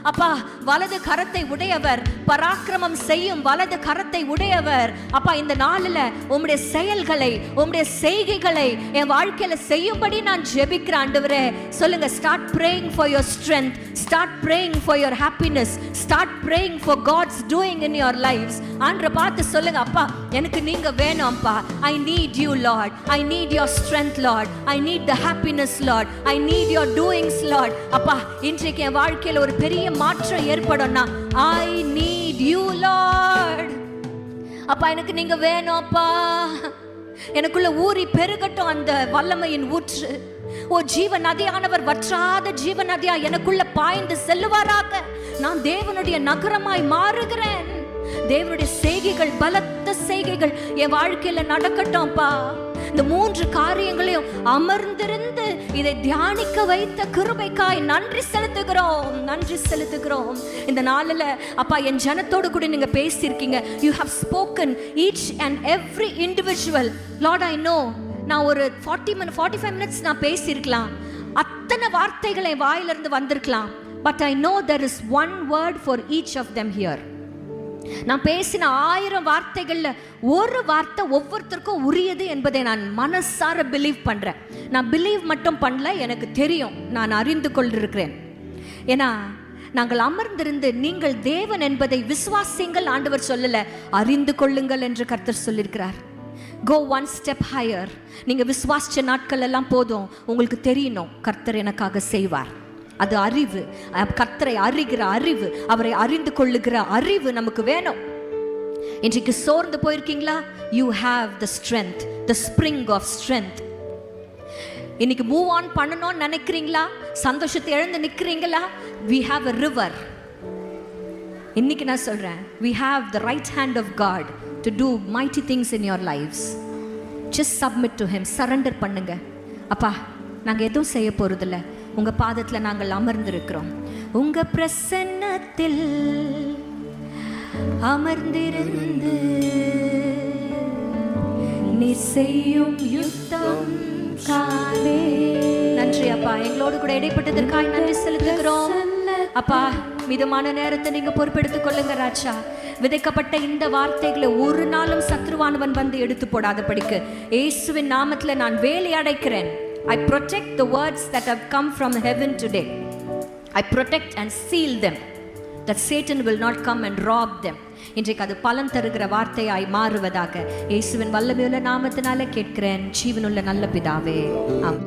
அப்பா, வலது கரத்தை உடையவர், பராக்கிரமம் செய்யும் வலது கரத்தை உடையவர். அப்பா, இந்த நாளில் உம்முடைய செயல்களை, உம்முடைய செய்கைகளை என் வாழ்க்கையில செய்யும்படி நான் ஜெபிக்கிறேன் ஆண்டவரே. சொல்லுங்க, start praying for your strength, start praying for your happiness, start praying for God's doing in your lives. ஆண்டவரை பார்த்து சொல்லுங்க, அப்பா எனக்கு நீங்க வேணும் அப்பா. I need you Lord, I need your strength Lord, I need the happiness Lord, I need your doings Lord. அப்பா, இன்றைக்கு என் வாழ்க்கையில ஒரு பெரிய மாற்றம் ஏற்படும்னா, I need you Lord. அப்பா, எனக்கு நீங்க வேணும் அப்பா. எனக்குள்ள ஊறி பெருகட்டும் அந்த வல்லமையின் ஊற்று. ஜீவ நதியானவர் வற்றாத ஜீவ நதியா எனக்குள்ள பாய்ந்து செல்லுவாராக. நான் தேவனுடைய நகரமாய் மாறுகிறேன். தேவனுடைய செய்கைகள், பலத்த செய்கைகள் என் வாழ்க்கையில நடக்கட்டும்ப்பா. இந்த 3 காரியங்களையும் அமர்ந்திருந்து இதை தியானிக்க வைத்த கிருபைக்காய் நன்றி செலுத்துகிறோம், நன்றி செலுத்துகிறோம். இந்த நாளில் அப்பா, என் ஜனத்தோடு கூட நீங்க பேசியிருக்கீங்க. You have spoken each and every individual. Lord, I know நான் ஒரு 45 minutes நான் பேசியிருக்கலாம், அத்தனை வார்த்தைகளை வாயிலிருந்து வந்திருக்கலாம். But I know there is one word for each of them here. நான் பேசின 1000 வார்த்தைகள்ல ஒரு வார்த்தை ஒவ்வொருத்தருக்கும் உரியது என்பதை நான் மனசார பிலீவ் பண்றேன். நான் பிலீவ் மட்டும் பண்ணல, எனக்கு தெரியும், நான் அறிந்து கொண்டிருக்கிறேன். ஏன்னா நாங்கள் அமர்ந்திருந்து நீங்கள் தேவன் என்பதை விசுவாசிங்கள் ஆண்டவர் சொல்லல, அறிந்து கொள்ளுங்கள் என்று கர்த்தர் சொல்லியிருக்கிறார். Go one step higher. நீங்க விசுவாசிச்ச நாட்கள் எல்லாம் போதும், உங்களுக்கு தெரியணும் கர்த்தர் எனக்காக செய்வார். அது அறிவு, கர்த்தரை அறிகிற அறிவு, அவரை அறிந்து கொள்ளுகிற அறிவு நமக்கு வேணும். இன்றைக்கு சோர்ந்து போயிருக்கீங்களா? You have the strength, the spring of strength. இன்னைக்கு மூவ் ஆன் பண்ணணும்னு நினைக்கிறீங்களா? சந்தோஷத்தை எழுந்து நிற்கிறீங்களா? We have a river. இன்னைக்கு நான் சொல்றேன், we have the right hand of God to do mighty things in your lives. Just submit to him, surrender பண்ணுங்க. அப்பா, நாங்க எதுவும் செய்ய போறதில்லை, உங்க பாதத்துல நாங்கள் அமர்ந்திருக்கிறோம். உங்க பிரசன்னத்தில் அமர்ந்திருந்து நீ செய்யும் யுத்தம் காணே. நன்றி அப்பா, எங்களோடு கூட இடைப்பட்டதற்காக நன்றி செலுத்துகிறோம். அப்பா, மிதமான நேரத்தை நீங்க பொறுப்பெடுத்துக் கொள்ளுங்க ராஜா. விதைக்கப்பட்ட இந்த வார்த்தைகளை ஒரு நாளும் சத்ருவானவன் வந்து எடுத்து போடாதபடிக்கு இயேசுவின் நாமத்துல நான் வேலி அடைக்கிறேன். I protect the words that have come from heaven today. I protect and seal them, that Satan will not come and rob them. இன்றைக்கு அது பலன் தருகிற வார்த்தையாய் மாறுவதாக இயேசுவின் வல்லமையுள்ள நாமத்தினால கேட்கிறேன், ஜீவனுள்ள நல்ல பிதாவே, ஆமென்.